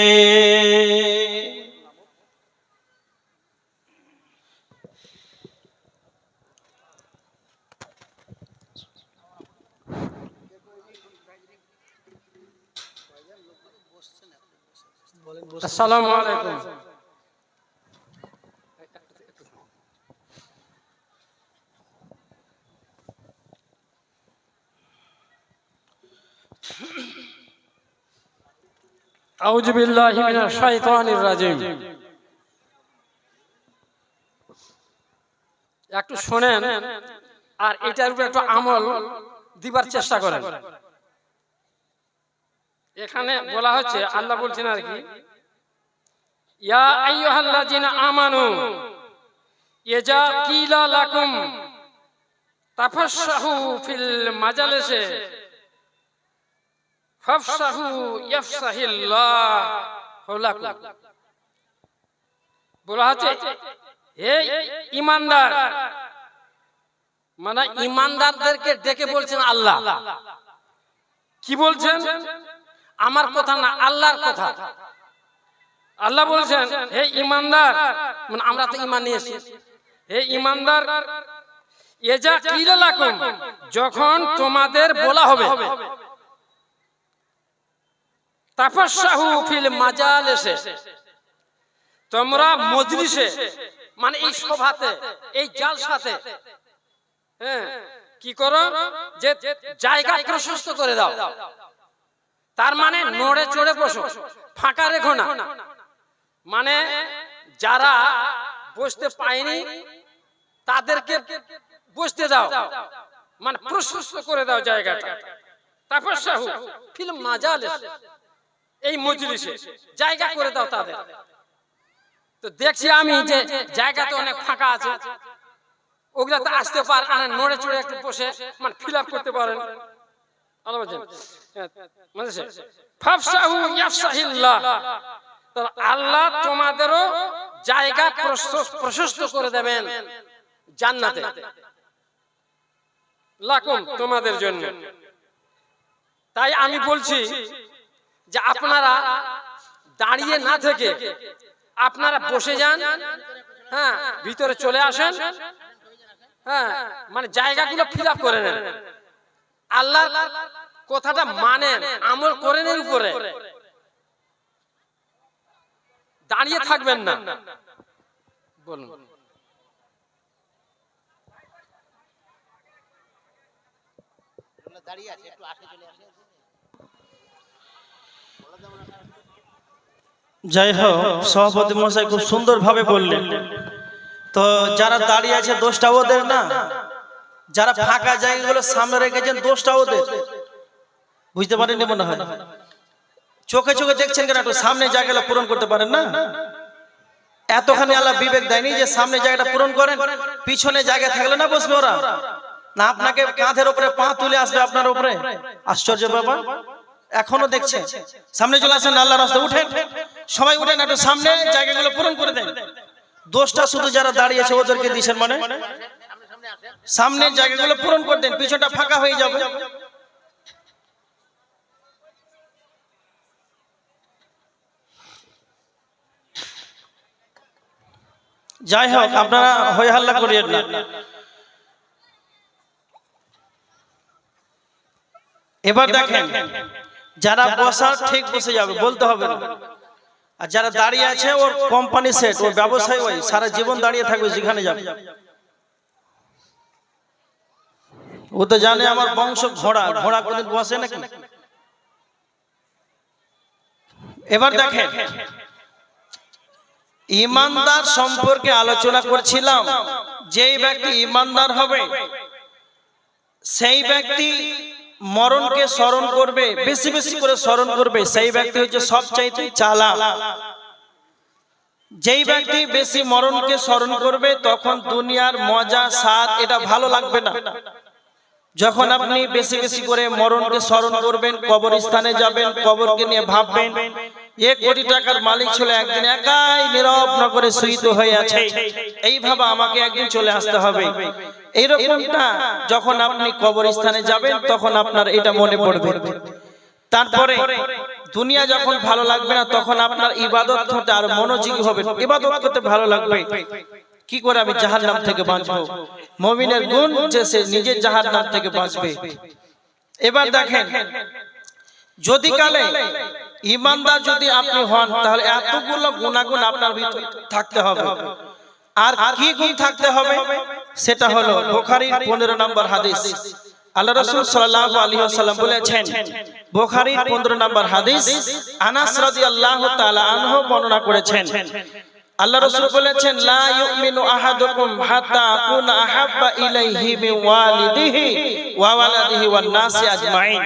আসসালামু আলাইকুম। আউযু বিল্লাহি মিনাশ শাইতানির রাজিম। একটু শুনেন আর এটার উপর একটু আমল দিবার চেষ্টা করেন। এখানে বলা হচ্ছে, আল্লাহ বলছেন আর কি, ইয়া আইয়ুহাল্লাযিনা আমানু ইজা কিলা লাকুম তাফাসসাহু ফিল মাজালিসি ফাফসাহু ইয়াফসাহিল্লাহু লাকুম। বলা হচ্ছে হে ঈমানদার, মানে ঈমানদারদেরকে ডেকে বলছেন আল্লাহ। কি বলছেন? আমার কথা না, আল্লাহর কথা। আল্লাহ বলছেন হে ঈমানদার, মানে আমরা তো ঈমান নিয়েছি, হে ঈমানদার ইজা কিলা লাকুম, যখন তোমাদের বলা হবে, তাফাসসাহু ফিল মাজালিসি, তোমরা মজলিসে মানে এই সভাতে, এই জালসাতে, হ্যাঁ, কি করো যে জায়গা প্রশস্ত করে দাও। তার মানে নড়ে চড়ে বসো, ফাঁকা রেখো না। মানে যারা বসতে পায়নি তাদেরকে বসতে দাও, মানে প্রশস্ত করে দাও জায়গাটা। তাফাসসাহু ফিল মাজালিস, এই মজলিসে জায়গা করে দাও তাদের। তো দেখছি আমি যে জায়গা তো অনেক ফাঁকা আছে, ওগুলাতে আসতে পারেন, আর নড়ে চড়ে একটু বসে মানে ফিল আপ করতে পারেন। আল্লাহ বলছেন মানে ফাফসাহু ইয়াফসাহিল্লাহ, তো আল্লাহ তোমাদেরও জায়গা প্রশস্ত করে দেবেন জান্নাতে, লাকুম তোমাদের জন্য। তাই আমি বলছি যে আপনারা দাঁড়িয়ে না থেকে আপনারা বসে যান, হ্যাঁ ভিতরে চলে আসেন, হ্যাঁ মানে জায়গাগুলো ফিল আপ করে নেন, আল্লাহর কথাটা মানেন, আমল করেন এর উপরে, দাঁড়িয়ে থাকবেন না। বলুন দাঁড়িয়ে আছে, একটু আসে চলে আসে। যাই হোক, সভাপতি মশাই খুব সুন্দরভাবে বললেন। তো যারা দাঁড়িয়ে আছে দোষটা ওদের না, যারা ফাঁকা জায়গাগুলো সামনে রেখেছেন দোষটা ওদের। বুঝতে পারেননি মনে হয়? চোখে চোখে দেখছেন কেন? একটু সামনে জায়গাটা পূরণ করতে পারেন না? এতখানি আল্লাহ বিবেক দেয়নি যে সামনে জায়গাটা পূরণ করেন, পিছনে জায়গা থাকলে না বসবে ওরা, না আপনাকে কাঁধের উপরে পা তুলে আসবে আপনার উপরে। আশ্চর্য ব্যাপার। এখনো দেখছেন। সামনে চলে আসেন, আল্লাহর রাস্তায় উঠেন, সবাই উঠেন, একটু সামনে জায়গাগুলো পূরণ করে দেন। দোষটা শুধু যারা দাঁড়িয়েছে ওদেরকে দিয়েছেন, মানে সামনের জায়গাগুলো পূরণ করে দেন, পিছনটা ফাঁকা হয়ে যাবে। যাই হোক, আপনারা হই হাল্লা করিয়েন না। এবার দেখেন, যারা বসা ঠিক বসে যাবে, বলতে হবে না। আর যারা দাঁড়িয়ে আছে ওর কোম্পানি সেট, ওর ব্যবসায় ওই সারা জীবন দাঁড়িয়ে থাকবে যেখানে যাবে। ও তো জানে আমার বংশ ঘোড়া, ঘোড়া কোনদিন বসে নাকি। এবার দেখেন, ইমানদার সম্পর্কে আলোচনা করছিলাম। যেই ব্যক্তি ইমানদার হবে সেই ব্যক্তি মরণকে স্মরণ করবে, বেশি বেশি করে স্মরণ করবে, সেই ব্যক্তি হচ্ছে সবচাইতে চালাক। যেই ব্যক্তি বেশি মরণকে স্মরণ করবে তখন দুনিয়ার মজা স্বাদ এটা ভালো লাগবে না। যখন আপনি বেশি বেশি করে মরণকে স্মরণ করবেন, কবরস্থানে যাবেন, কবরকে নিয়ে ভাববেন, 1 কোটি টাকার মালিক ছিল, একদিন একাই নীরব নগরে শুইত হয়ে আছে, এইভাবে আমাকে একদিন চলে আসতে হবে। এইরকমটা যখন আপনি কবরস্থানে যাবেন তখন আপনার এটা মনে পড়বে। তারপরে দুনিয়া যখন ভালো লাগবে না তখন আপনার ইবাদত করতে আর মনোযোগী হবে, ইবাদত করতে ভালো লাগবে। কি করে আমি জাহান্নাম থেকে বাঁচবো? মুমিনের গুণ যে সে নিজে জাহান্নাম থেকে বাঁচবে। এবার দেখেন, যদি কালে ইমানদার যদি আপনি হন তাহলে এতগুলো গুণাগুণ আপনার ভিতরে থাকতে হবে। আর কি গুণ থাকতে হবে সেটা হলো বুখারীর 15 নম্বর হাদিস। আল্লাহ রাসূল সাল্লাল্লাহু আলাইহি ওয়াসাল্লাম বলেছেন, বুখারীর 15 নম্বর হাদিস, আনাস রাদিয়াল্লাহু তাআলা আনহু বর্ণনা করেছেন। আল্লাহ রাসূল বলেছেন, লা ইউমিনু আহাদুকুম হাত্তা আকুনা আহাব্বা ইলাইহি মিন ওয়ালিদিহি ওয়া ওয়ালাদিহি ওয়ান নাসি আজমাইন।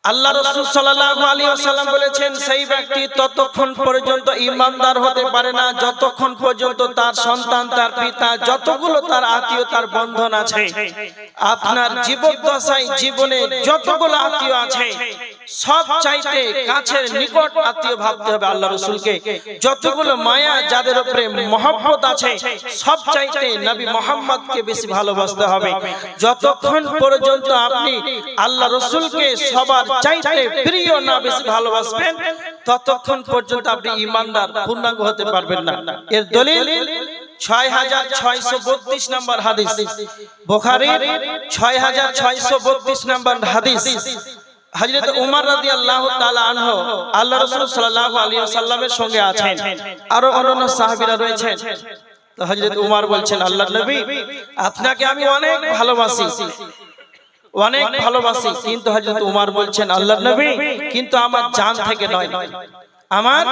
আল্লাহ রাসূল সাল্লাল্লাহু আলাইহি ওয়াসাল্লাম বলেছেন, সেই ব্যক্তি ততক্ষণ পর্যন্ত ঈমানদার হতে পারে না যতক্ষণ পর্যন্ত তার সন্তান, তার পিতা, যতগুলো তার আত্মীয়, তার বন্ধন আছে, আপনার জীবদ্দশায় জীবনে যতগুলো আত্মীয় আছে সব চাইতে কাছের নিকট আত্মীয় ভাবতে হবে আল্লাহ রাসূলকে। যতগুলো মায়া যাদের উপরে মহব্বত আছে সব চাইতে নবী মুহাম্মদকে বেশি ভালোবাসতে হবে। যতক্ষণ পর্যন্ত আপনি আল্লাহ রাসূলকে সবার চাইতে প্রিয় না বেশি ভালোবাসবেন ততক্ষণ পর্যন্ত আপনি ঈমানদার পূর্ণাঙ্গ হতে পারবেন না। এর দলিল 6632 নম্বর হাদিস, বুখারীর 6632 নম্বর হাদিস। হযরত উমর রাদিয়াল্লাহু তাআলা আনহু আল্লাহ রাসূল সাল্লাল্লাহু আলাইহি ওয়াসাল্লামের সঙ্গে আছেন, আরো অন্যান্য সাহাবীরা রয়েছেন। তো হযরত উমর বলছেন, আল্লাহর নবী আপনাকে আমি অনেক ভালোবাসি, অনেক ভালোবাসি, কিন্তু হযরত উমর বলছেন, আল্লাহর নবী কিন্তু আমার জান থেকে নয়, আমার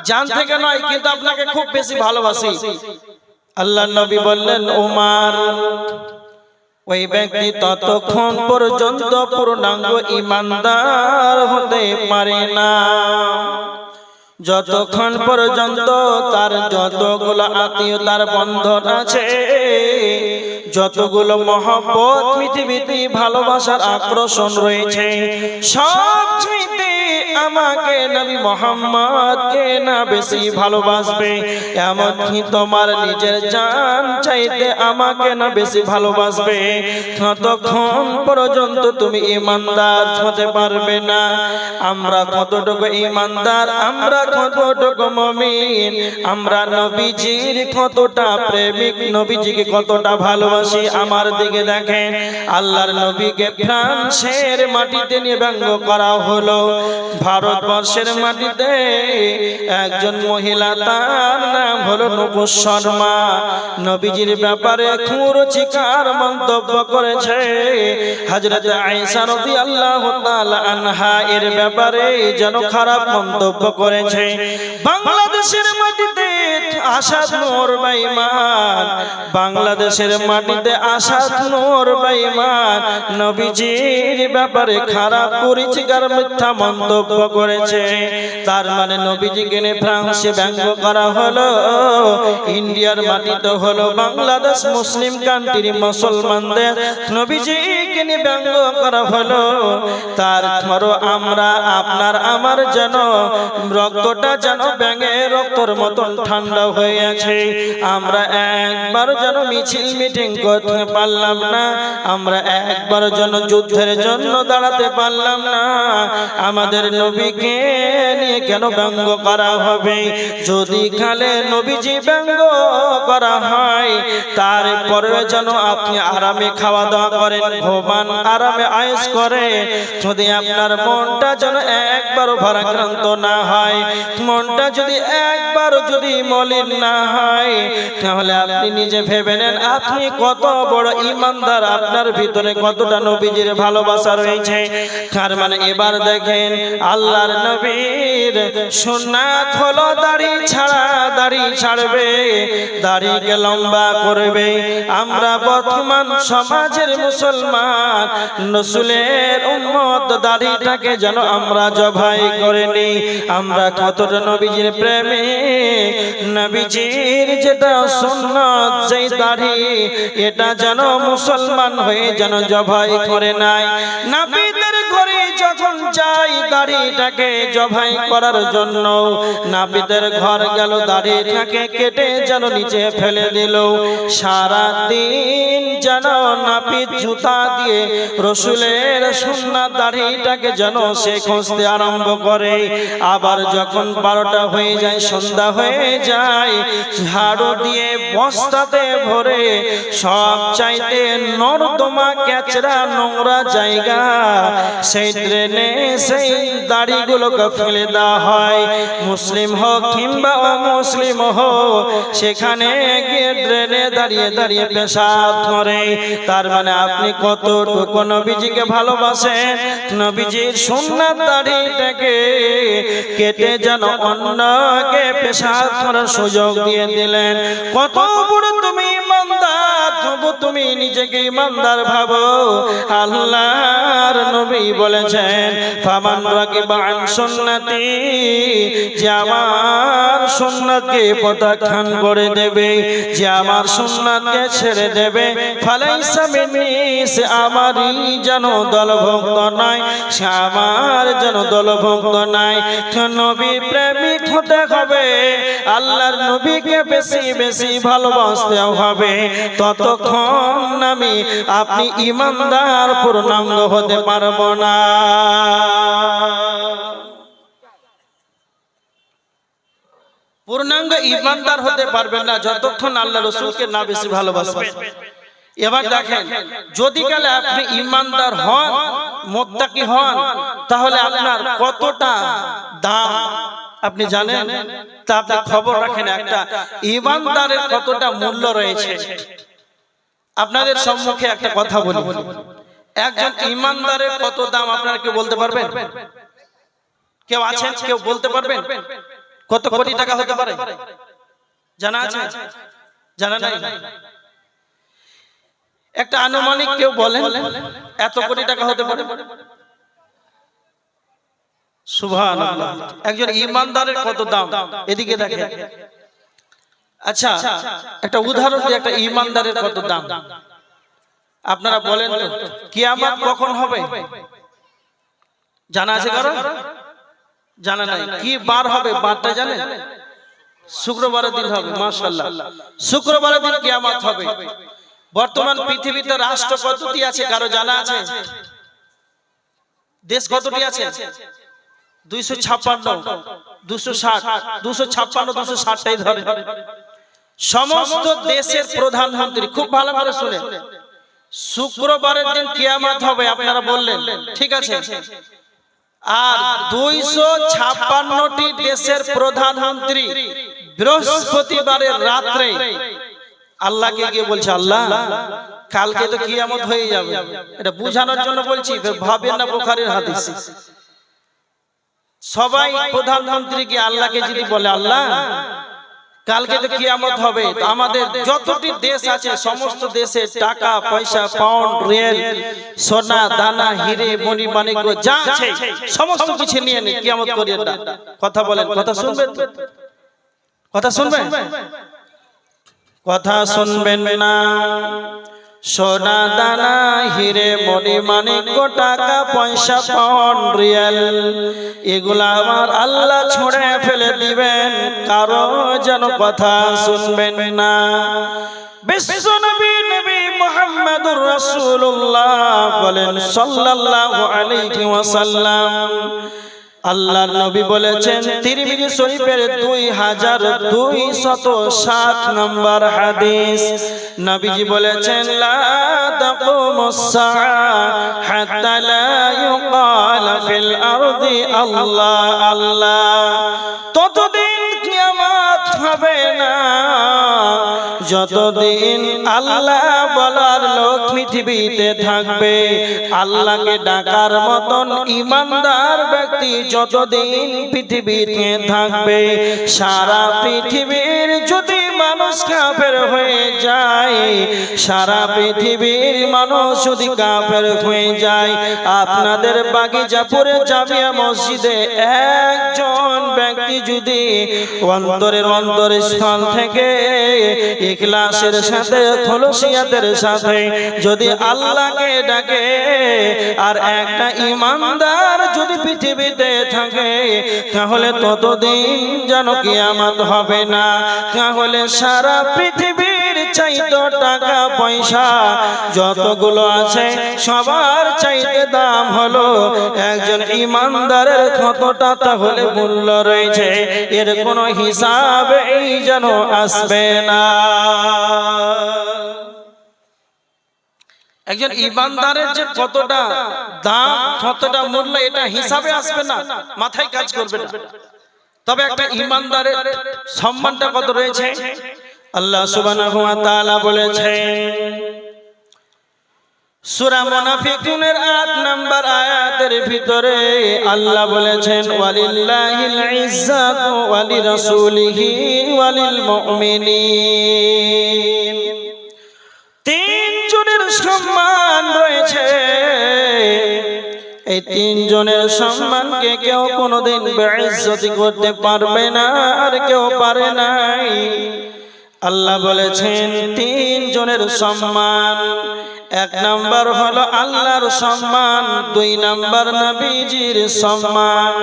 জান থেকে নয়, কিন্তু আপনাকে খুব বেশি ভালোবাসি। আল্লাহর নবী বললেন, উমর ওই ব্যক্তি ততক্ষণ পর্যন্ত পূর্ণাঙ্গ ঈমানদার হতে পারে না যতক্ষণ পর্যন্ত তার যতগুলো আত্মীয়তার বন্ধন আছে, যতগুলো মহব্বত পৃথিবীতে ভালোবাসার আকর্ষণ রয়েছে, সব চাইতে আমাকে নবী মুহাম্মদকে না বেশি ভালোবাসবে, এমনকি তোমার নিজের জান চাইতে আমাকে না বেশি ভালোবাসবে, ততক্ষণ পর্যন্ত তুমি ঈমানদার হতে পারবে না। আমরা কতটুকু ঈমানদার, আমরা কতটুকু মুমিন, আমরা নবীজির কতটা প্রেমিক, নবীজিকে কতটা ভালোবাসি। আমার দিকে দেখেন, আল্লাহর নবীকে ফ্রান্সের মাটিতে নিয়ে ব্যঙ্গ করা হলো। ভারতবর্ষের মাটিতে একজন মহিলা, তার নাম হলো নূপুর শর্মা, নবীজির ব্যাপারে কুরুচিকার মন্তব্য করেছে। হযরত আয়েশা রাদিয়াল্লাহু তাআলা আনহা এর ব্যাপারে যেন খারাপ মন্তব্য করেছে। বাংলাদেশের মাটিতে আসাদ নূর বেঈমান, বাংলাদেশের মাটিতে আসাদ নূর বেঈমান নবীজির ব্যাপারে খারাপ কুরুচিকার মিথ্যা মন্তব্য করেছে। তার মানে নবীজিকে নিয়ে ফ্রান্সে ব্যঙ্গ করা হলো, ইন্ডিয়ার মাটিতে হলো, বাংলাদেশ মুসলিম কান্ট্রি মুসলমানদের নবীজিকে নিয়ে ব্যঙ্গ করা হলো। তারপরও আমরা, আপনার আমার যেন রক্তটা যেন ব্যাঙের রক্তর মতন ঠান্ডা হয়ে আছে। আমরা একবার যেন মিছিল মিটিং করতে পারলাম না, আমরা একবার যেন যুদ্ধের জন্য দাঁড়াতে পারলাম না। আমাদের নবীকে নিয়ে কেন ব্যঙ্গ করা হবে? যদি খালে নবীজি ব্যঙ্গ করা হয়, তারপরে যেন আপনি আরামে খাওয়া দাওয়া করেন, ঘুমান, আরামে আয়েশ করে, যদি আপনার মনটা যেন একবারও ভারাক্রান্ত না হয়, মনটা যদি একবারও যদি মলিন না হয়, তাহলে আপনি নিজে ভেবে নেন আপনি কত বড় ঈমানদার, আপনার ভিতরে কতটা নবীজির ভালোবাসা রয়েছে। তার মানে এবার দেখেন, আল্লাহর নবীর সুন্নাত হলো দাড়ি ছাড়া, দাড়ি ছাড়বে, দাড়িকে লম্বা করবে। আমরা বর্তমান সমাজের মুসলমান রাসূলের উম্মত, দাড়িটাকে যেন আমরা জবাই করে নিই। আমরা কতটা নবীজির প্রেমে, নবীজির যেটা সুন্নাত, যেই দাড়ি, এটা যেন মুসলমান হয়ে যেন জবাই করে নাই। নবীদের ঘরে যখন যাই দাড়িটাকে জবাই করার জন্য, নাপিতের ঘর গেল, দাড়িটাকে কেটে যেন নিচে ফেলে দিল। সারা দিন যেন নাপিত জুতা দিয়ে রাসূলের সুন্নাত দাড়িটাকে যেন সে খুঁজতে আরম্ভ করে। আবার যখন 12টা হয়ে যায়, সন্ধ্যা হয়ে যায়, ঝাড়ু দিয়ে বস্তাতে ভরে সব চাইতে নর্দমা, ক্যাচরা, নোংরা জায়গা, সেই ড্রেনে সেই দাড়িগুলোকে ফেলে দেওয়া হয়। মুসলিম হোক কিংবা অমুসলিম হোক, সেখানে গিয়ে ড্রেনে দাঁড়িয়ে দাঁড়িয়ে পেশাব করে। তার মানে আপনি কতটুকু নবীজিকে ভালোবাসেন, নবীজির সুন্নাত দাড়িটাকে কেটে যেন অন্যকে পেশাব করার সুযোগ দিয়ে দিলেন। কত বড় তুমি ঈমানদার, তবু তুমি নিজেকে ঈমানদার ভাবো। আল্লাহর নবী বলেছেন, ফামান রাকিবা আন সুন্নতি, যে আমার সুন্নাতকে প্রত্যাখ্যান করে দেবে, যে আমার সুন্নাতকে ছেড়ে দেবে, ফালাইসা মিন্নি, সে আমারই যেন দলভুক্ত নয়, সে আমার যেন দলভুক্ত নাই। নবীর প্রেমিক হতে হবে, আল্লাহর নবীকে বেশি বেশি ভালোবাসতে হবে, ততক্ষণ আমি আপনি ঈমানদার পূর্ণাঙ্গ হতে পারবো না। পূর্ণাঙ্গ ঈমানদার হতে পারবেন না যতক্ষণ আল্লাহ রাসূলকে না বেশি ভালোবাসবেন। এবার দেখেন, যদি কালে আপনি ঈমানদার হন, মুত্তাকি হন, তাহলে আপনার কতটা দাম আপনি জানেন? তা আপনি খবর রাখেন, একটা ঈমানদারের কতটা মূল্য রয়েছে। আপনাদের সম্মুখে একটা কথা বলি, একজন ঈমানদারের কত দাম আপনারা কেউ বলতে পারবেন? কেউ আছেন, কেউ বলতে পারবেন? কত কোটি টাকা হতে পারে জানা আছে? জানা নাই? একটা আনুমানিক কেউ বলেন এত কোটি টাকা হতে পারে? সুবহানাল্লাহ। একজন ইমানদারের কত দাম, এদিকে দেখেন। আচ্ছা, একটা উদাহরণ দিয়ে, একটা ইমানদারের কত দাম আপনারা বলেন তো। কিয়ামত কখন হবে জানা আছে কারো? জানা নাই। কি বার হবে, বারটা জানেন? শুক্রবারের দিন হবে। মাশাআল্লাহ, শুক্রবারের দিন কিয়ামত হবে। বর্তমান পৃথিবীতে রাষ্ট্র কতটি আছে কারো জানা আছে? দেশ কতটি আছে? 256, 260, 256, 260টাই ধরে। সমস্ত দেশের প্রধানমন্ত্রী, খুব ভালো করে শুনে, শুক্রবারের দিন কিয়ামত হবে আপনারা বললেন, ঠিক আছে। আর 256টি দেশের প্রধানমন্ত্রী বৃহস্পতিবারের রাত্রে আল্লাহকে গিয়ে বলছে, আল্লাহ কালকে তো কিয়ামত হয়ে যাবে। এটা বোঝানোর জন্য বলছি, ভাবেন না বুখারীর হাদিস। সবাই প্রধানমন্ত্রীকে আল্লাহকে যদি বলে, আল্লাহ কালকে তো কিয়ামত হবে, তো আমাদের যতটি দেশ আছে সমস্ত দেশে টাকা পয়সা, পাউন্ড, রিয়েল, সোনা দানা, হিরে মণি মাণিক্য যা আছে সমস্ত কিছু নিয়ে নি, কিয়ামত করিয়ে না। কথা বলেন, কথা শুনবেন তো? কথা শুনবেন? কথা শুনবেন না? সোনা দানা, হিরে মণি মাণিক্য, টাকা পয়সা, পাউন্ড, রিয়াল, এগুলা আমার আল্লাহ ছুঁড়ে ফেলে দিবেন, কারো যেন কথা শুনবেন না। বিশ্ব নবী নবী মুহাম্মদুর রাসূলুল্লাহ বলেন সাল্লাল্লাহু আলাইহি ওয়াসাল্লাম, আল্লাহর নবী বলেছেন, তিরমিজি শরীফের 2207 নম্বর হাদিস, নবীজি বলেছেন, লা তাকুমুস সাআ হাত্তা লা ইউকাল ফিল আরদি আল্লাহ আল্লাহ। ততদিন কিয়ামত হবে না যতদিন আল্লাহ বলার লোক পৃথিবীতে থাকবে। আল্লাহকে ডাকার মতন ইমানদার ব্যক্তি যতদিন পৃথিবীতে থাকবে, সারা পৃথিবীর যদি মানুষ কাফের হয়ে যায়, সারা পৃথিবীর মানুষ যদি কাফের হয়ে যায়, আপনাদের বাগিচাপুরে জামিয়া মসজিদে একজন ব্যক্তি যদি অন্তরের অন্তরস্থল থেকে ইখলাসের সাথে, খলুসিয়াতের সাথে যদি আল্লাহকে ডাকে, আর একটা ইমানদার যদি পৃথিবীতে থাকে, তাহলে ততদিন যেন কিয়ামত হবে না। তাহলে সারা পৃথিবীর চাইতে টাকা পয়সা যতগুলো আছে সবার চাইতে দাম হলো একজন ইমানদারের কতটা তাহলে মূল্য রয়েছে, এর কোনো হিসাবই যেন আসবে না। একজন ইমানদারের যে কতটা দাম, কতটা মূল্য, এটা হিসাবে আসবে না, মাথায় কাজ করবে না। তবে একটা ইমানদারের সম্মানটা কত রয়েছে আল্লাহ সুবহানাহু ওয়া তাআলা বলেছেন, সূরা মুনাফিকুনের 8 নম্বর আয়াতের ভিতরে আল্লাহ বলেছেন, ওয়ালিল্লাহিল ইজ্জাতু ওয়ালিরাসূলিহি ওয়ালিল মুমিনিন। তিনজনের সম্মান রয়েছে, এই তিনজনের সম্মানকে কেউ কোনোদিন বেইজ্জতি করতে পারবে না, আর কেউ পারে নাই। আল্লাহ বলেছেন তিনজনের সম্মান, 1 নম্বর হলো আল্লাহর সম্মান, 2 নম্বর নবীজির সম্মান,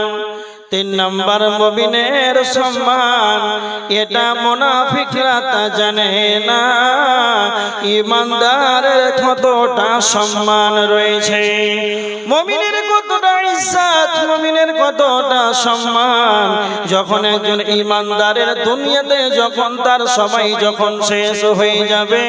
3 নম্বর মুমিনের সম্মান। এটা মুনাফিকরা তা জানে না, ইমানদারের কতটা সম্মান রয়েছে, মুমিনের কতটা ইজ্জত, মুমিনের কতটা সম্মান। যখন একজন ইমানদারের দুনিয়াতে যখন তার সময় যখন শেষ হয়ে যাবে,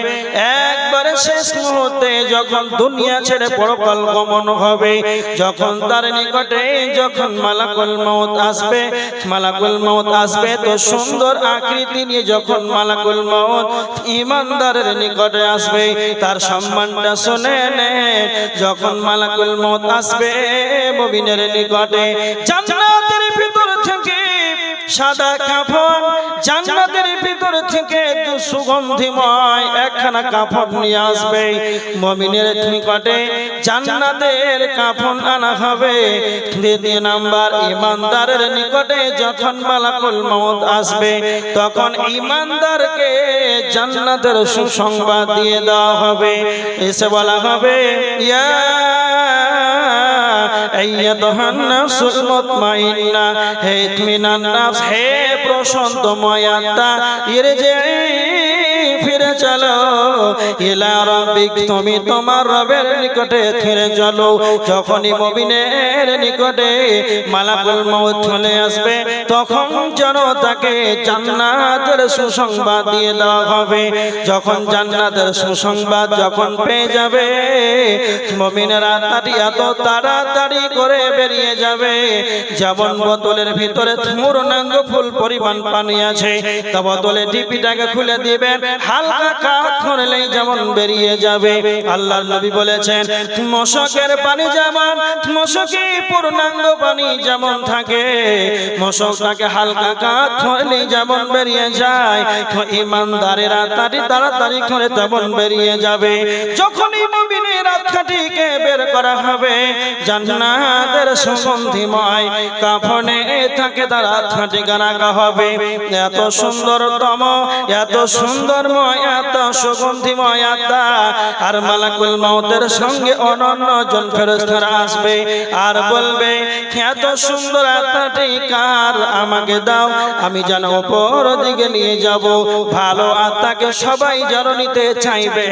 একবারে শেষ মুহূর্তে যখন দুনিয়া ছেড়ে পরকাল গমন হবে, যখন তার নিকটে যখন মালাকুল মউত আসবে, মালাকুল মউত আসবে তো সুন্দর আকৃতি নিয়ে যখন মালাকুল মউত ইমানদারের নিকটে আসবে, তার সম্মানটা শুনে নেন। যখন মালাকুল মউত আসবে মুমিনের নিকটে, জান্নাতের ভিতর থেকে সাদা কাফন, জান্নাতের ভিতর থেকে সুগন্ধিময় একখানা কাফন নিয়ে আসবে। মুমিনের নিকটে জান্নাতের কাফন আনা হবে। দ্বিতীয় নাম্বার, ঈমানদারের নিকটে যখন মালাকুল মউত আসবে তখন ঈমানদারকে জান্নাতের সুসংবাদ দিয়ে দেওয়া হবে। এসে বলা হবে, ইয়া আইয়াতুহান নাফসুল মুতমাইন্না, হে ইতমিনান নাফস, হে প্রশান্তময় আত্মা, ইরজিই, ফিরে চলো, ইলা রাব্বিক, তুমি তোমার রবের নিকটে ফিরে চলো। যখনই মুমিনের নিকটে মালাকুল মউত চলে আসবে তখন যেন তাকে জান্নাতের সুসংবাদ দিয়ে দেওয়া হবে। যখন জান্নাতের সুসংবাদ যখন পেয়ে যাবে, মুমিনের আত্মাটি এত তাড়াতাড়ি করে বেরিয়ে যাবে, যেমন বোতলের ভিতরে পূর্ণাঙ্গ ফুল পরিমাণ পানি আছে, তা বোতলের ঢিপিটাকে খুলে দিবেন, হালকা কাজ করলেই যেমন বেরিয়ে যাবে। আল্লাহর নবী বলেছেন, মশকের পানি যেমন, মশকে পূর্ণাঙ্গ পানি যেমন থাকে, মশকটাকে হালকা কাজ করলেই যেমন বেরিয়ে যায়, তো ঈমানদারের আত্মাটি তাড়াতাড়ি করে তেমন বেরিয়ে যাবে। যখনই মুমিনের আত্মাটিকে বের করা হবে, জান্নাতের সুগন্ধিময় কাফনে তাকে তার আত্মাটিকে রাখা হবে। এত সুন্দরতম, এত সুন্দরময়, এত সুগন্ধিময় আত্মা। আর মালাকুল মউতের সঙ্গে অনন্য জন ফেরেশতারা আসবে আর বলবে, এত সুন্দর আত্মাটি কার, আমাকে দাও, আমি যেন উপর দিকে নিয়ে যাব। ভালো আত্মাকে সবাই যেন নিতে চাইবে।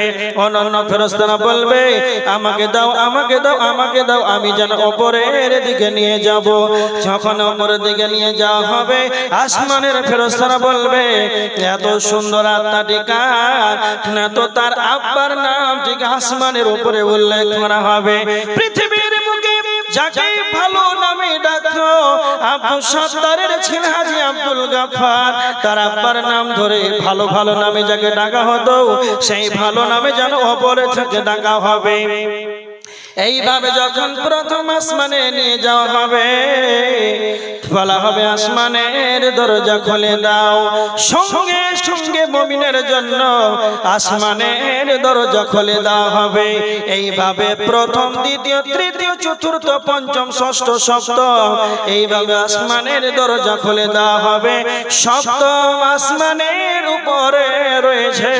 অনন্য ফেরেশতারা বলবে, আমাকে দাও, আমাকে দাও, আমাকে দাও, আমি যেন উপরের দিকে নিয়ে যাব। যখন উপরের দিকে নিয়ে যাওয়া হবে, আসমানের ফেরেশতারা বলবে, এত সুন্দর আত্মাটি কার, না তো তার আব্বার নাম ঠিক আসমানের উপরে উল্লেখ করা হবে। পৃথিবীর মুখে যাকে ভালো নামে ডাকতো, আব্দুল সত্তারের ছেলে হাজী আব্দুল গাফফার, তার আব্বার নাম ধরে ভালো ভালো নামে যাকে ডাকা হতো, সেই ভালো নামে যেন উপরে থেকে ডাকা হবে। এইভাবে যখন প্রথম আসমানে নিয়ে যাওয়া হবে, বলা হবে, আসমানের দরজা খুলে দাও। সঙ্গে সঙ্গে মুমিনের জন্য আসমানের দরজা খুলে দেওয়া হবে। এইভাবে প্রথম, দ্বিতীয়, তৃতীয়, চতুর্থ, পঞ্চম, ষষ্ঠ, সপ্তম, এইভাবে আসমানের দরজা খুলে দেওয়া হবে। সপ্তম আসমানের উপরে রয়েছে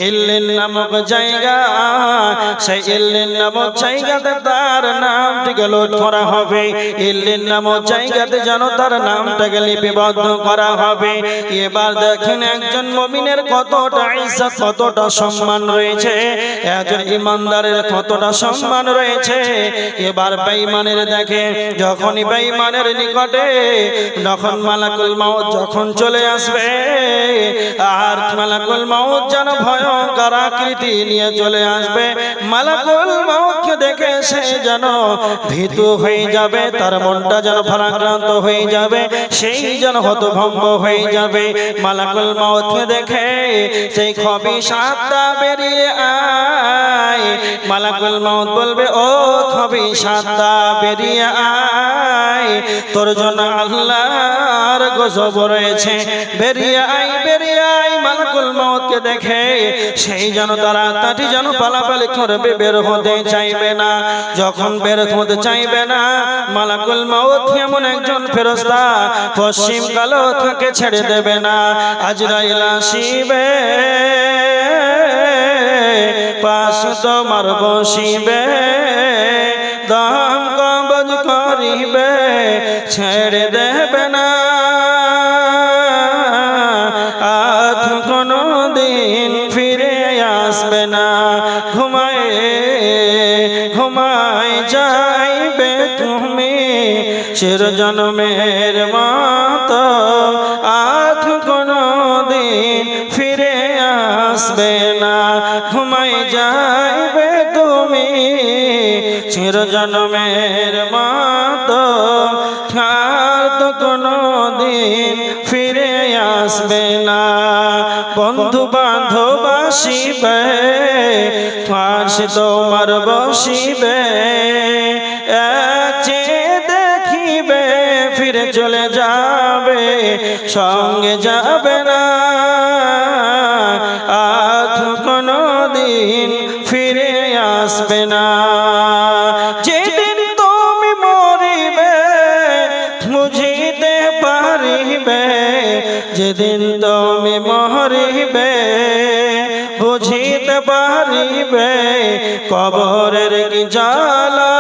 ইল্লিন নামক জায়গা। সেই ইল্লিন নামক জায়গাতে তার নামটিকে লোড করা হবে। ইল্লিন নামক জায়গাতে যেন তার নামটাকে লিপিবদ্ধ করা হবে। এবার দেখেন একজন মুমিনের কতটা ইজ্জত, কতটা সম্মান রয়েছে, একজন ঈমানদারের কতটা সম্মান রয়েছে। এবার বেঈমানের দেখে, যখনই বেঈমানের নিকটে যখন মালাকুল মউত যখন চলে আসবে, আর মালাকুল মউত যেন ভয়ঙ্কর আকৃতি নিয়ে চলে আসবে, মালাকুল মউতকে দেখে সে যেন ভীতু হয়ে যাবে, তার মনটা যেন ভারাক্রান্ত হয়ে যাবে, সেই যেন হতভম্ব হয়ে যাবে। মালাকুল মউতকে দেখে সেই খবিশ আত্মা বেরিয়ে আয়। মালাকুল মউত বলবে, ও খবিশ আত্মা বেরিয়ে আয়, তোর জন্য আল্লাহর গজব রয়েছে, বেরিয়ে আয়, বেরিয়ে আয়। মালাকুল মউতকে দেখে সেই যেন তার আত্মাটি যেন পালাপালি করবে, বের হতে চাইবে না। যখন বের হতে চাইবে না, মালাকুল মউত এমন একজন ফেরেশতা পশ্চিম কালো তাকে ছেড়ে দেবে না। আজরাইল আসিবে, পাশ তোমার বসিবে, দাম কবজ করিবে, ছেড়ে দেবে না। আজ কোনো দিন ফিরে আসবে না। ঘুমায় ঘুমায় যাইবে তুমি চির জন্মের মতো, আজ কোনো দিন ফিরে আসবে না। ঘুমায় যাইবে তুমি চির জন্মের মতো, আর তো কোনো দিন ফিরে আসবে না। বন্ধু বান্ধব আসিবে, ফাঁসি তোমার বসিবে, এক চেয়ে দেখিবে ফিরে চলে যাবে। সঙ্গে যাবে না, আর কোনো দিন ফিরে আসবে না। যেদিন তুমি মরিবে বুঝিতে পারিবে, যেদিন তুমি মরিবে বুঝিতে পারিবে, কবরের কি জ্বালা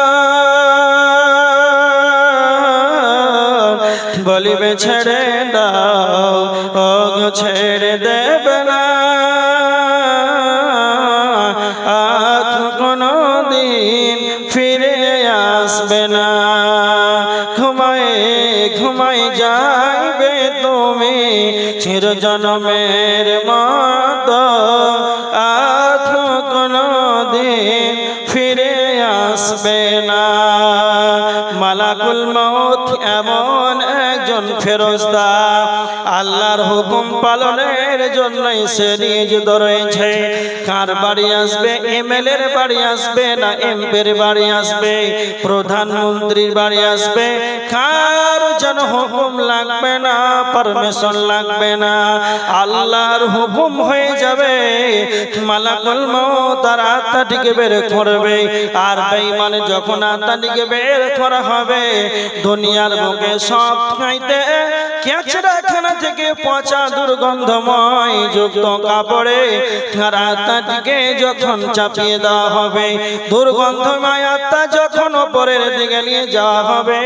বলিবে ছেড়ে দাও, ও গো ছেড়ে দেবে না, আর কোনো দিন ফিরে আসবে না। ঘুমায় ঘুমায় যাইবে তুমি চির জন্মের মতো, আর কোনো দিন ফিরে আসবে না। মালাকুল মউত এমন একজন ফেরেশতা, আল্লাহর হুকুম পালনের জন্যই সে নিজ ধরেছে। কার বাড়ি আসবে? এমএলএর বাড়ি আসবে না এমপির বাড়ি আসবে, প্রধানমন্ত্রীর বাড়ি আসবে, কার যেন হুকুম লাগবে না, পারমিশন লাগবে না, আল্লাহর হুকুম হয়ে যাবে। মালাকুল মউত তার আত্মাটিকে বের করবে। আর বেঈমান যখন আত্মাটিকে বের করা হবে, দুনিয়ার বুকে সব খাইতে কেচড়াখানা থেকে পচা দুর্গন্ধময় যুক্ত কাপড়ে আর আত্মাটিকে যখন চাপিয়ে দেওয়া হবে, দুর্গন্ধময় আত্মা যখন ওপরের দিকে নিয়ে যাওয়া হবে,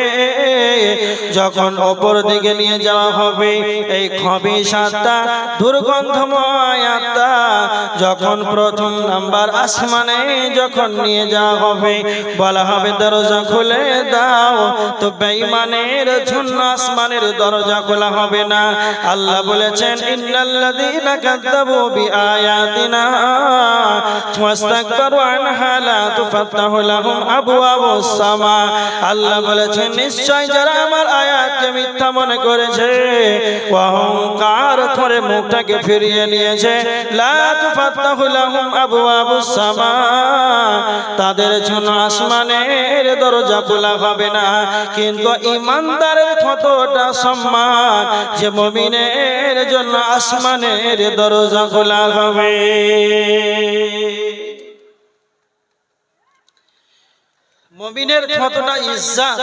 যখন ওপর দিকে নিয়ে যাওয়া হবে, এই খবিশ আত্মা দুর্গন্ধময় আত্মা যখন প্রথম নাম্বার আসমানে যখন নিয়ে যাওয়া হবে, বলা হবে দরজা খুলে দাও, তো বেঈমানের জন্য আসমানের দরজা খোলা হবে না। আল্লাহ বলেছেন ইন্নাল্লাযীনা কাযযাবু বিআয়াতিনা ওয়াস্তাকবারু আনহা লা তুফাত্তাহু লাহুম আবওয়াবুস সামা। আল্লাহ বলেছেন নিশ্চয় যারা আমার আয়াতকে মিথ্যা মনে করেছে, অহংকার করে মুখটাকে ফিরিয়ে নিয়েছে, লা তুফাত্তাহু লাহুম আবওয়াবুস সামা, তাদের জন্য আসমানের দরজা খোলা হবে না। কিন্তু ঈমানদারের কতটা সম্মান যে মুমিনের জন্য আসমানের দরজা খোলা হবে। মুমিনের কতটা ইজ্জত,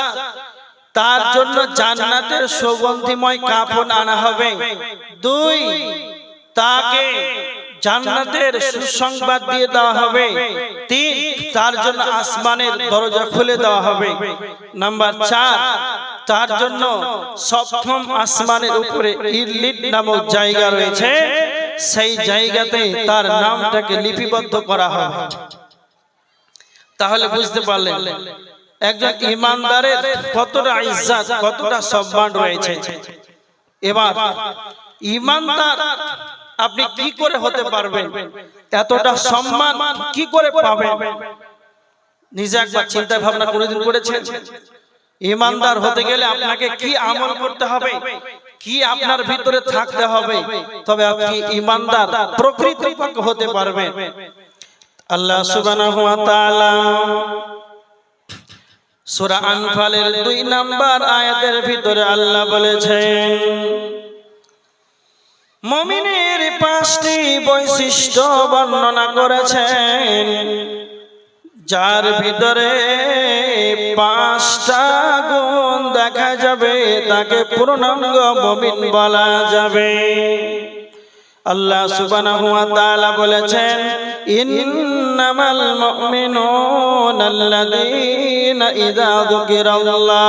তার জন্য জান্নাতের সুগন্ধিময় কাফন আনা হবে। দুই, তাকে জান্নাতের সুসংবাদ দিয়ে দেওয়া হবে। তিন, তার জন্য আসমানের দরজা খুলে দেওয়া হবে। নাম্বার 4, তার জন্য সপ্তম আসমানের উপরে ইরলিট নামক জায়গা রয়েছে, সেই জায়গাতে তার নামটাকে লিপিবদ্ধ করা হবে। তাহলে বুঝতে পারলেন একজন ঈমানদারের কতটা ইজ্জত, কতটা সম্মান রয়েছে। এবার ঈমানদার আপনি কি করে হতে পারবেন, এতটা সম্মান কি করে পাবেন? নিজে একবার চিন্তা ভাবনা কোনদিন করেছেন? ঈমানদার হতে গেলে আপনাকে কি আমল করতে হবে, কি আপনার ভিতরে থাকতে হবে, তবে আপনি ঈমানদার প্রকৃতপক্ষে হতে পারবেন। আল্লাহ সুবহানাহু ওয়া তাআলা সূরা আনফালের 2 নাম্বার আয়াতের ভিতরে আল্লাহ বলেছেন মুমিনের 5টি বৈশিষ্ট্য বর্ণনা করেছেন, যার ভিতরে 5টা গুণ দেখা যাবে তাকে পূর্ণাঙ্গ মুমিন বলা যাবে। আল্লাহ সুবহানাহু ওয়া তাআলা বলেছেন ইন্নামাল মুমিনুনা আল্লাযীনা ইযা যুকিরাল্লাহ,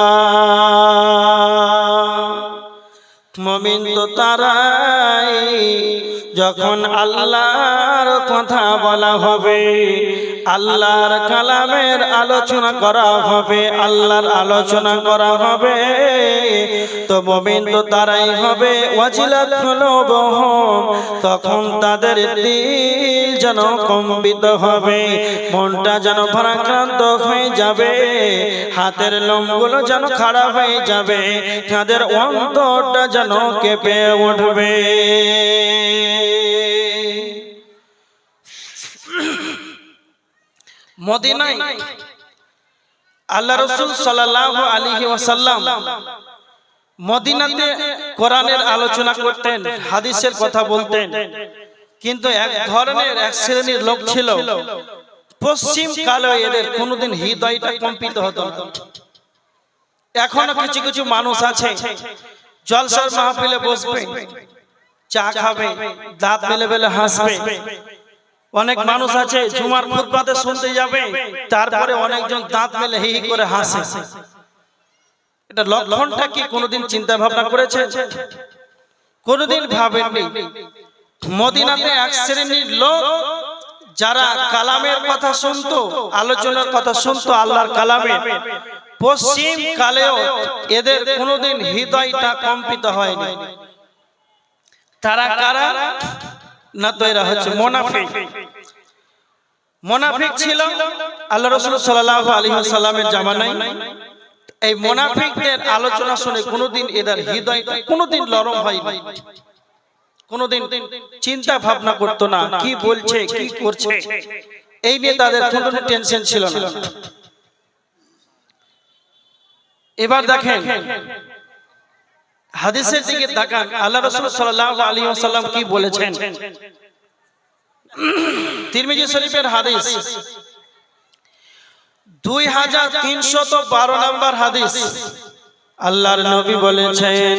মুমিন তো তারাই যখন আল্লাহর কথা বলা হবে, আল্লাহর কালামের আলোচনা করা হবে, আল্লাহর আলোচনা করা হবে, তো মুমিন তো তারাই হবে। ওয়াজিলাত কুলুবুহুম, তখন তাদের দিল যেন কম্পিত হবে, মনটা যেন ভারাক্রান্ত হয়ে যাবে, হাতের লোমগুলো যেন খাড়া হয়ে যাবে, তাদের অন্তরটা যেন কেঁপে উঠবে। মদিনায় আল্লাহ রাসূল সাল্লাল্লাহু আলাইহি ওয়াসাল্লাম মদিনাতে কোরআনের আলোচনা করতেন, হাদিসের কথা বলতেন, কিন্তু এক ধরনের এক শ্রেণীর লোক ছিল, পশ্চিম কালে এদের কোনোদিন হৃদয়টা কম্পিত হতো না। এখনো কিছু কিছু মানুষ আছে জলসার মাহফিলে বসবে, চা খাবে, দাঁত মেলে মেলে হাসবে। অনেক মানুষ আছে জুমার খুতবাতে শুনতে যাবে, তারপরে অনেকজন দাঁত মেলে হি হি করে হাসে। এটা লক্ষণটা কি কোনোদিন চিন্তা ভাবনা করেছে? কোনোদিন ভাবেননি। মদিনাতে এক শ্রেণীর লোক যারা কালামের কথা শুনতো, আলোচনার কথা শুনতো আল্লাহর কালামে, পশ্চিম কালেও এদের কোনোদিন হৃদয়টা কম্পিত হয়নি। তারা কারা? না তো এরা হচ্ছে মুনাফিক। মুনাফিক ছিল আল্লাহ রাসূল সাল্লাল্লাহু আলাইহি ওয়াসাল্লামের জামানায়। এই মুনাফিকদের আলোচনা শুনে কোনোদিন এদের হৃদয়টা কোনোদিন নরম হয়নি, কোনোদিন চিন্তা ভাবনা করতো না কি বলছে কি করছে, এই নিয়ে তাদের কোনো টেনশন ছিল না। এবার দেখেন হাদিসের দিকে তাকান, আল্লাহ রাসূল সাল্লাল্লাহু আলাইহি ওয়াসাল্লাম কি বলেছেন। তিরমিজি শরীফের হাদিস 2312 নম্বর হাদিস। আল্লাহর নবী বলেছেন,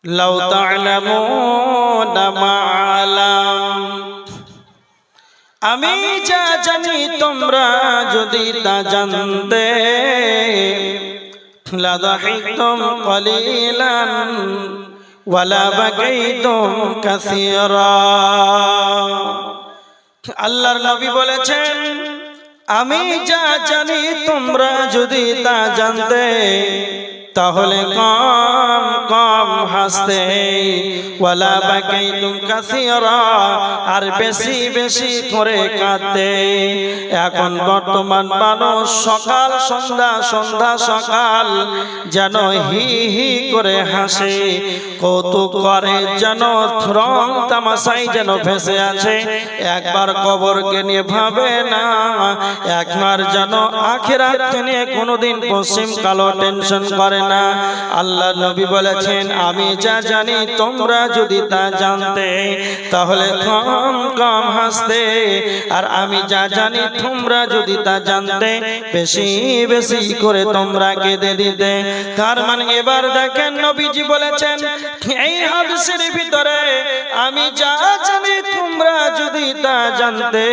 লাউ তা'লামুনা মা আ'লাম, আমি যা জানি তোমরা যদি তা জানতে, লাযাহিকতুম ক্বালিলান ওয়ালা বাকাইতুম কাসীরা। আল্লাহর নবী বলেছেন, আমি যা জানি তোমরা যদি তা জানতে, তাহলে কম কম হাসতে, ওয়ালা বাকাইতুম কাসীরা, আর বেশি বেশি করে কাঁদতে। এখন বর্তমান মানুষ সকাল সন্ধ্যা সন্ধ্যা সকাল যেন হি হি করে হাসে, কৌতুক করে, যেন রং তামাশায় যেন ভেসে আছে। একবার কবরকে নিয়ে ভাবে না, একবার যেন আখিরাতকে নিয়ে কোনোদিন পশ্চিম কালো টেনশন করে না। আল্লাহ নবী বলেছেন, আমি যা জানি তোমরা যদি তা জানতে, তাহলে কম কম হাসতে, আর আমি যা জানি তোমরা যদি তা জানতে, বেশি বেশি করে তোমরা কেঁদে দিতে। তার মানে এবার দেখেন নবীজি বলেছেন এই হাদিসের ভিতরে, আমি যা জানি তোমরা যদি তা জানতে,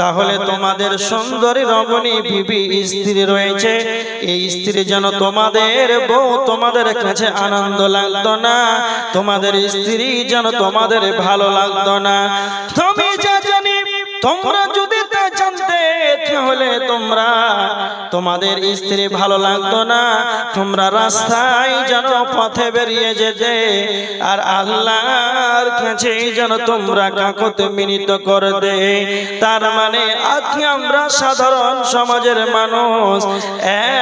তাহলে তোমাদের সুন্দরী রমণী বিবি স্ত্রী রয়েছে, এই স্ত্রী যেন তোমাদের বউ তোমাদের কাছে আনন্দ লাগতো না, তোমাদের স্ত্রী যেন তোমাদের ভালো লাগতো না। তুমি যা জানি তোমরা যদি তা জানতে, তাহলে তোমরা তোমাদের স্ত্রী ভালো লাগতো না, তোমরা রাস্তায় যেন পথে বেরিয়ে যেতে, আর আল্লাহর কাছে যেন তোমরা কাকুতি মিনতি করতে। তার মানে আজকে আমরা সাধারণ সমাজের মানুষ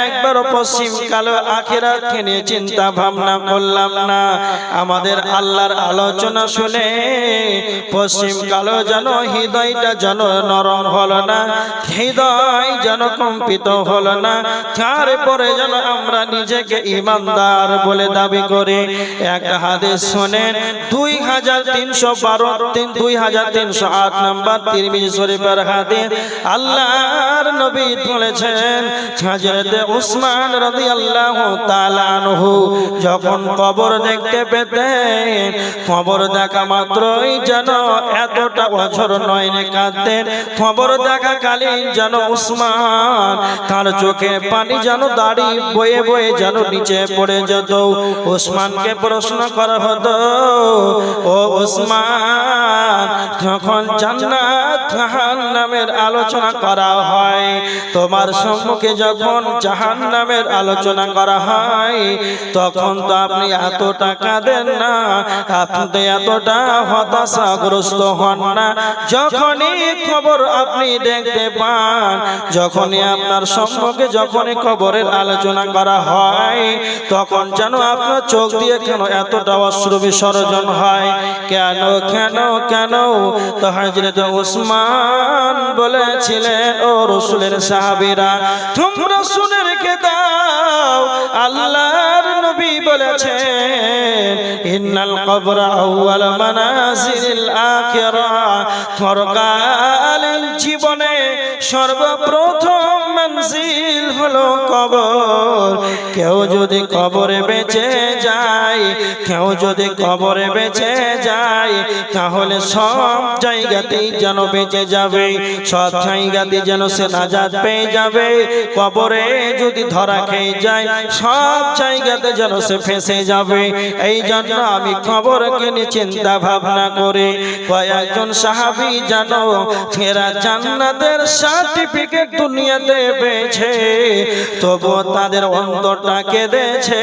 একবার পশ্চিম কালো আখিরাতকে নিয়ে চিন্তা ভাবনা করলাম না। আমাদের আল্লাহর আলোচনা শুনে পশ্চিম কালো যেন হৃদয়টা যেন নরম হলো না, হৃদয় যেন কম্পিত হলো না। তারপরে যেন আমরা নিজেকে ইমানদার বলে দাবি করি। একটা হাদিস শুনেন, 2308 নম্বর তিরমিজি শরীফের হাদিস। আল্লাহর নবী বলেছেন, হযরত উসমান রাদিয়াল্লাহু তাআলা আনহু যখন কবর দেখতে পেতেন, কবর দেখা মাত্রই যেন এতটা অঝর নয়নে কাঁদতেন। কবর দেখা কালীন যেন উসমান তার চোখে পানি যেন দাড়ি বয়ে বয়ে যেন নিচে পড়ে যেত। উসমানকে প্রশ্ন করা হতো, ও উসমান, যখন জান্নাত জাহান্নামের আলোচনা করা হয়, তোমার সম্মুখে যখন জাহান্নামের আলোচনা করা হয়, তখন তো আপনি এতটা কাঁদেন না, আপনি তো এতটা হতাশাগ্রস্ত হন না। যখনই খবর আপনি দেখতে পান, যখনই আপনার সম্মুখে যখনই কবরের আলোচনা করা হয়, তখন যেন আপনার চোখ দিয়ে কেন এতটা অশ্রু বিসর্জন হয়? কেন কেন কেন? তো হযরত উসমান বলেছিলেন, ও রাসূলের সাহাবীরা, তোমরা শুনে রেখে দাও, আল্লাহর নবী বলেছেন ইন্নাল কবর আউয়াল মানাজিলিল আখিরাহ, পরকালীন জীবনে সর্বপ্রথম মঞ্জিল হলো কবর। কেউ যদি কবরে বেঁচে যায়, কেউ যদি কবরে বেঁচে যায়, তাহলে সব জায়গাতেই যেন বেঁচে যাবে, সব জায়গাতেই যেন সে নাজাত পেয়ে যাবে। কবরে যদি ধরা খেয়ে যায়, সব জায়গাতে যেন সে ফেঁসে যাবে। এই জন্য আমি কবরকে নিয়ে চিন্তা ভাবনা করে কয়েকজন সাহাবী জানো এরা জান্নাতের সার্টিফিকেট দুনিয়াতে পেয়েছে, তবুও তাদের অন্তরটা কেঁদেছে,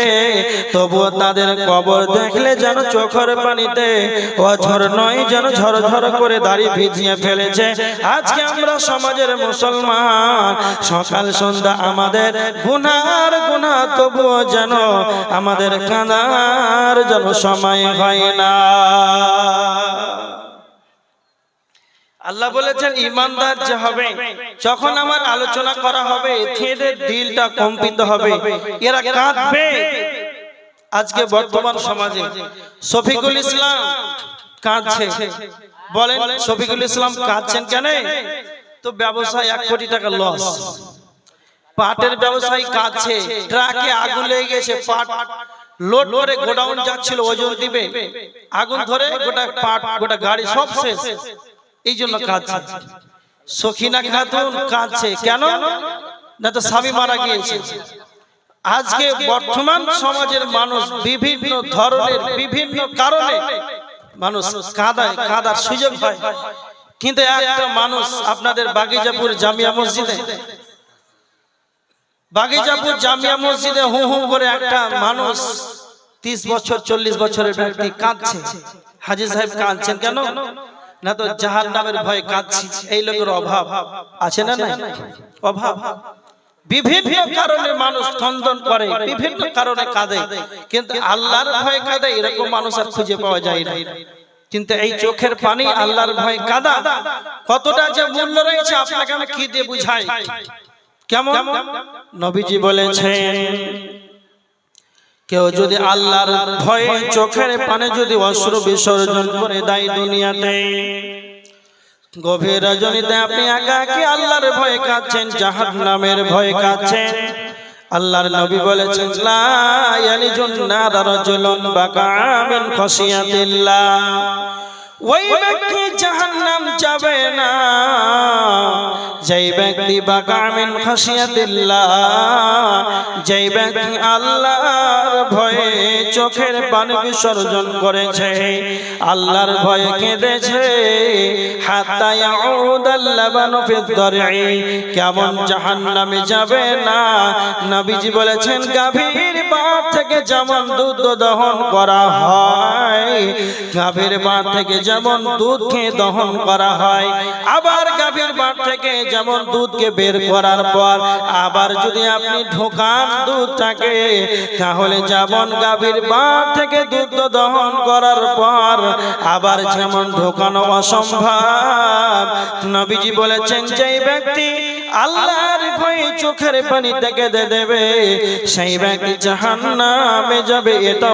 তবুও তাদের কবর দেখলে যেন চোখের পানিতে অঝর নয় যেন ঝরঝর করে দাড়ি ভিজিয়ে ফেলেছে। আজকে আমরা সমাজের মুসলমান, সকাল সন্ধ্যা আমাদের গুনার গুনাহ, তবুও যেন আমাদের কাঁদার যেন সময় হয় না। আল্লাহ বলেছেন ঈমানদার যে হবে, যখন আমার আলোচনা করা হবে এদের দিলটা কম্পিত হবে, এরা কাঁদবে। আজকে বর্তমান সমাজে শফিকুল ইসলাম কাঁদছে, বলেন শফিকুল ইসলাম কাঁদছেন কেন? তো ব্যবসায় 1 কোটি টাকা লস, পাটের ব্যবসায়ী কাঁদছে, ট্রাকে আগুন লেগে গেছে, পাট লোড করে গোডাউন যাচ্ছিল ওজন দিবে, আগুন ধরে গোটা পাট গোটা গাড়ি সব শেষ, এই জন্য কাঁদছে। সখিনা খাতুন কাঁদছে কেন? না তো স্বামী মারা গিয়েছে। আজকে বর্তমান সমাজের মানুষ বিভিন্ন ধরনের বিভিন্ন কারণে মানুষ কাঁদার সুযোগ হয়, কিন্তু একটা মানুষ আপনাদের বাগিজাপুর জামিয়া মসজিদে, বাগিজাপুর জামিয়া মসজিদে হু হু করে একটা মানুষ 30 বছর 40 বছরের ব্যক্তি কাঁদছে। হাজী সাহেব কাঁদছেন কেন? না তো জাহান্নামের ভয়ে কাঁদছি। এই লোকের অভাব আছে না? নাই অভাব। বিভিন্ন কারণে মানুষ খন্দন করে, বিভিন্ন কারণে কাঁদে, কিন্তু আল্লাহর ভয়ে কাঁদে এরকম মানুষ আর খুঁজে পাওয়া যায় না। কিন্তু এই চোখের পানি আল্লাহর ভয়ে কাঁদা কতটা যে মূল্য রয়েছে আপনাকে আমি কি দিয়ে বুঝাই। কেমন? নবীজি বলেছেন কেউ যদি আল্লাহর ভয়ে চোখের পানে যদি অশ্রু বিসর্জন করে দেয় দুনিয়াতে, গভীর রজনীতে আপনি একাকী আল্লাহর ভয়ে কাঁদছেন, জাহান্নামের ভয়ে কাঁদছেন, আল্লাহর নবী বলেছেন লা ইয়ালিজুন নার রাজুলুন বাকা মিন খাশিয়াতিল্লাহ, ওই ব্যক্তি জাহান্নাম যাবে না যেই ব্যক্তি বাকা মিন খাশিয়াতিল্লাহ, যেই ব্যক্তি আল্লাহর ভয়ে চোখের পানি বিসর্জন করেছে, আল্লাহর ভয়ে কেঁদেছে। হাত্তা ইয়াউদাল লাবানু ফিদ দার'i, কেমন জাহান্নামে যাবে না। নবীজি বলেছেন গাভীর বাট থেকে যেমন দুধ দহন করা হয়, গাভীর বাট থেকে যেমন দুধকে দহন করা হয়, আবার গাভীর বাট থেকে যেমন দুধকে বের করার পর আবার যদি আপনি ঢোকান দুধটাকে, তাহলে যেমন গাভীর বাট থেকে দুধ দহন করার পর আবার যেমন ঢোকানো অসম্ভব, নবীজি বলেছেন যেই ব্যক্তি আল্লাহর ভয়ে চোখের পানি থেকে দেবে সেই ব্যক্তি জাহান্নামে যাবে। এটা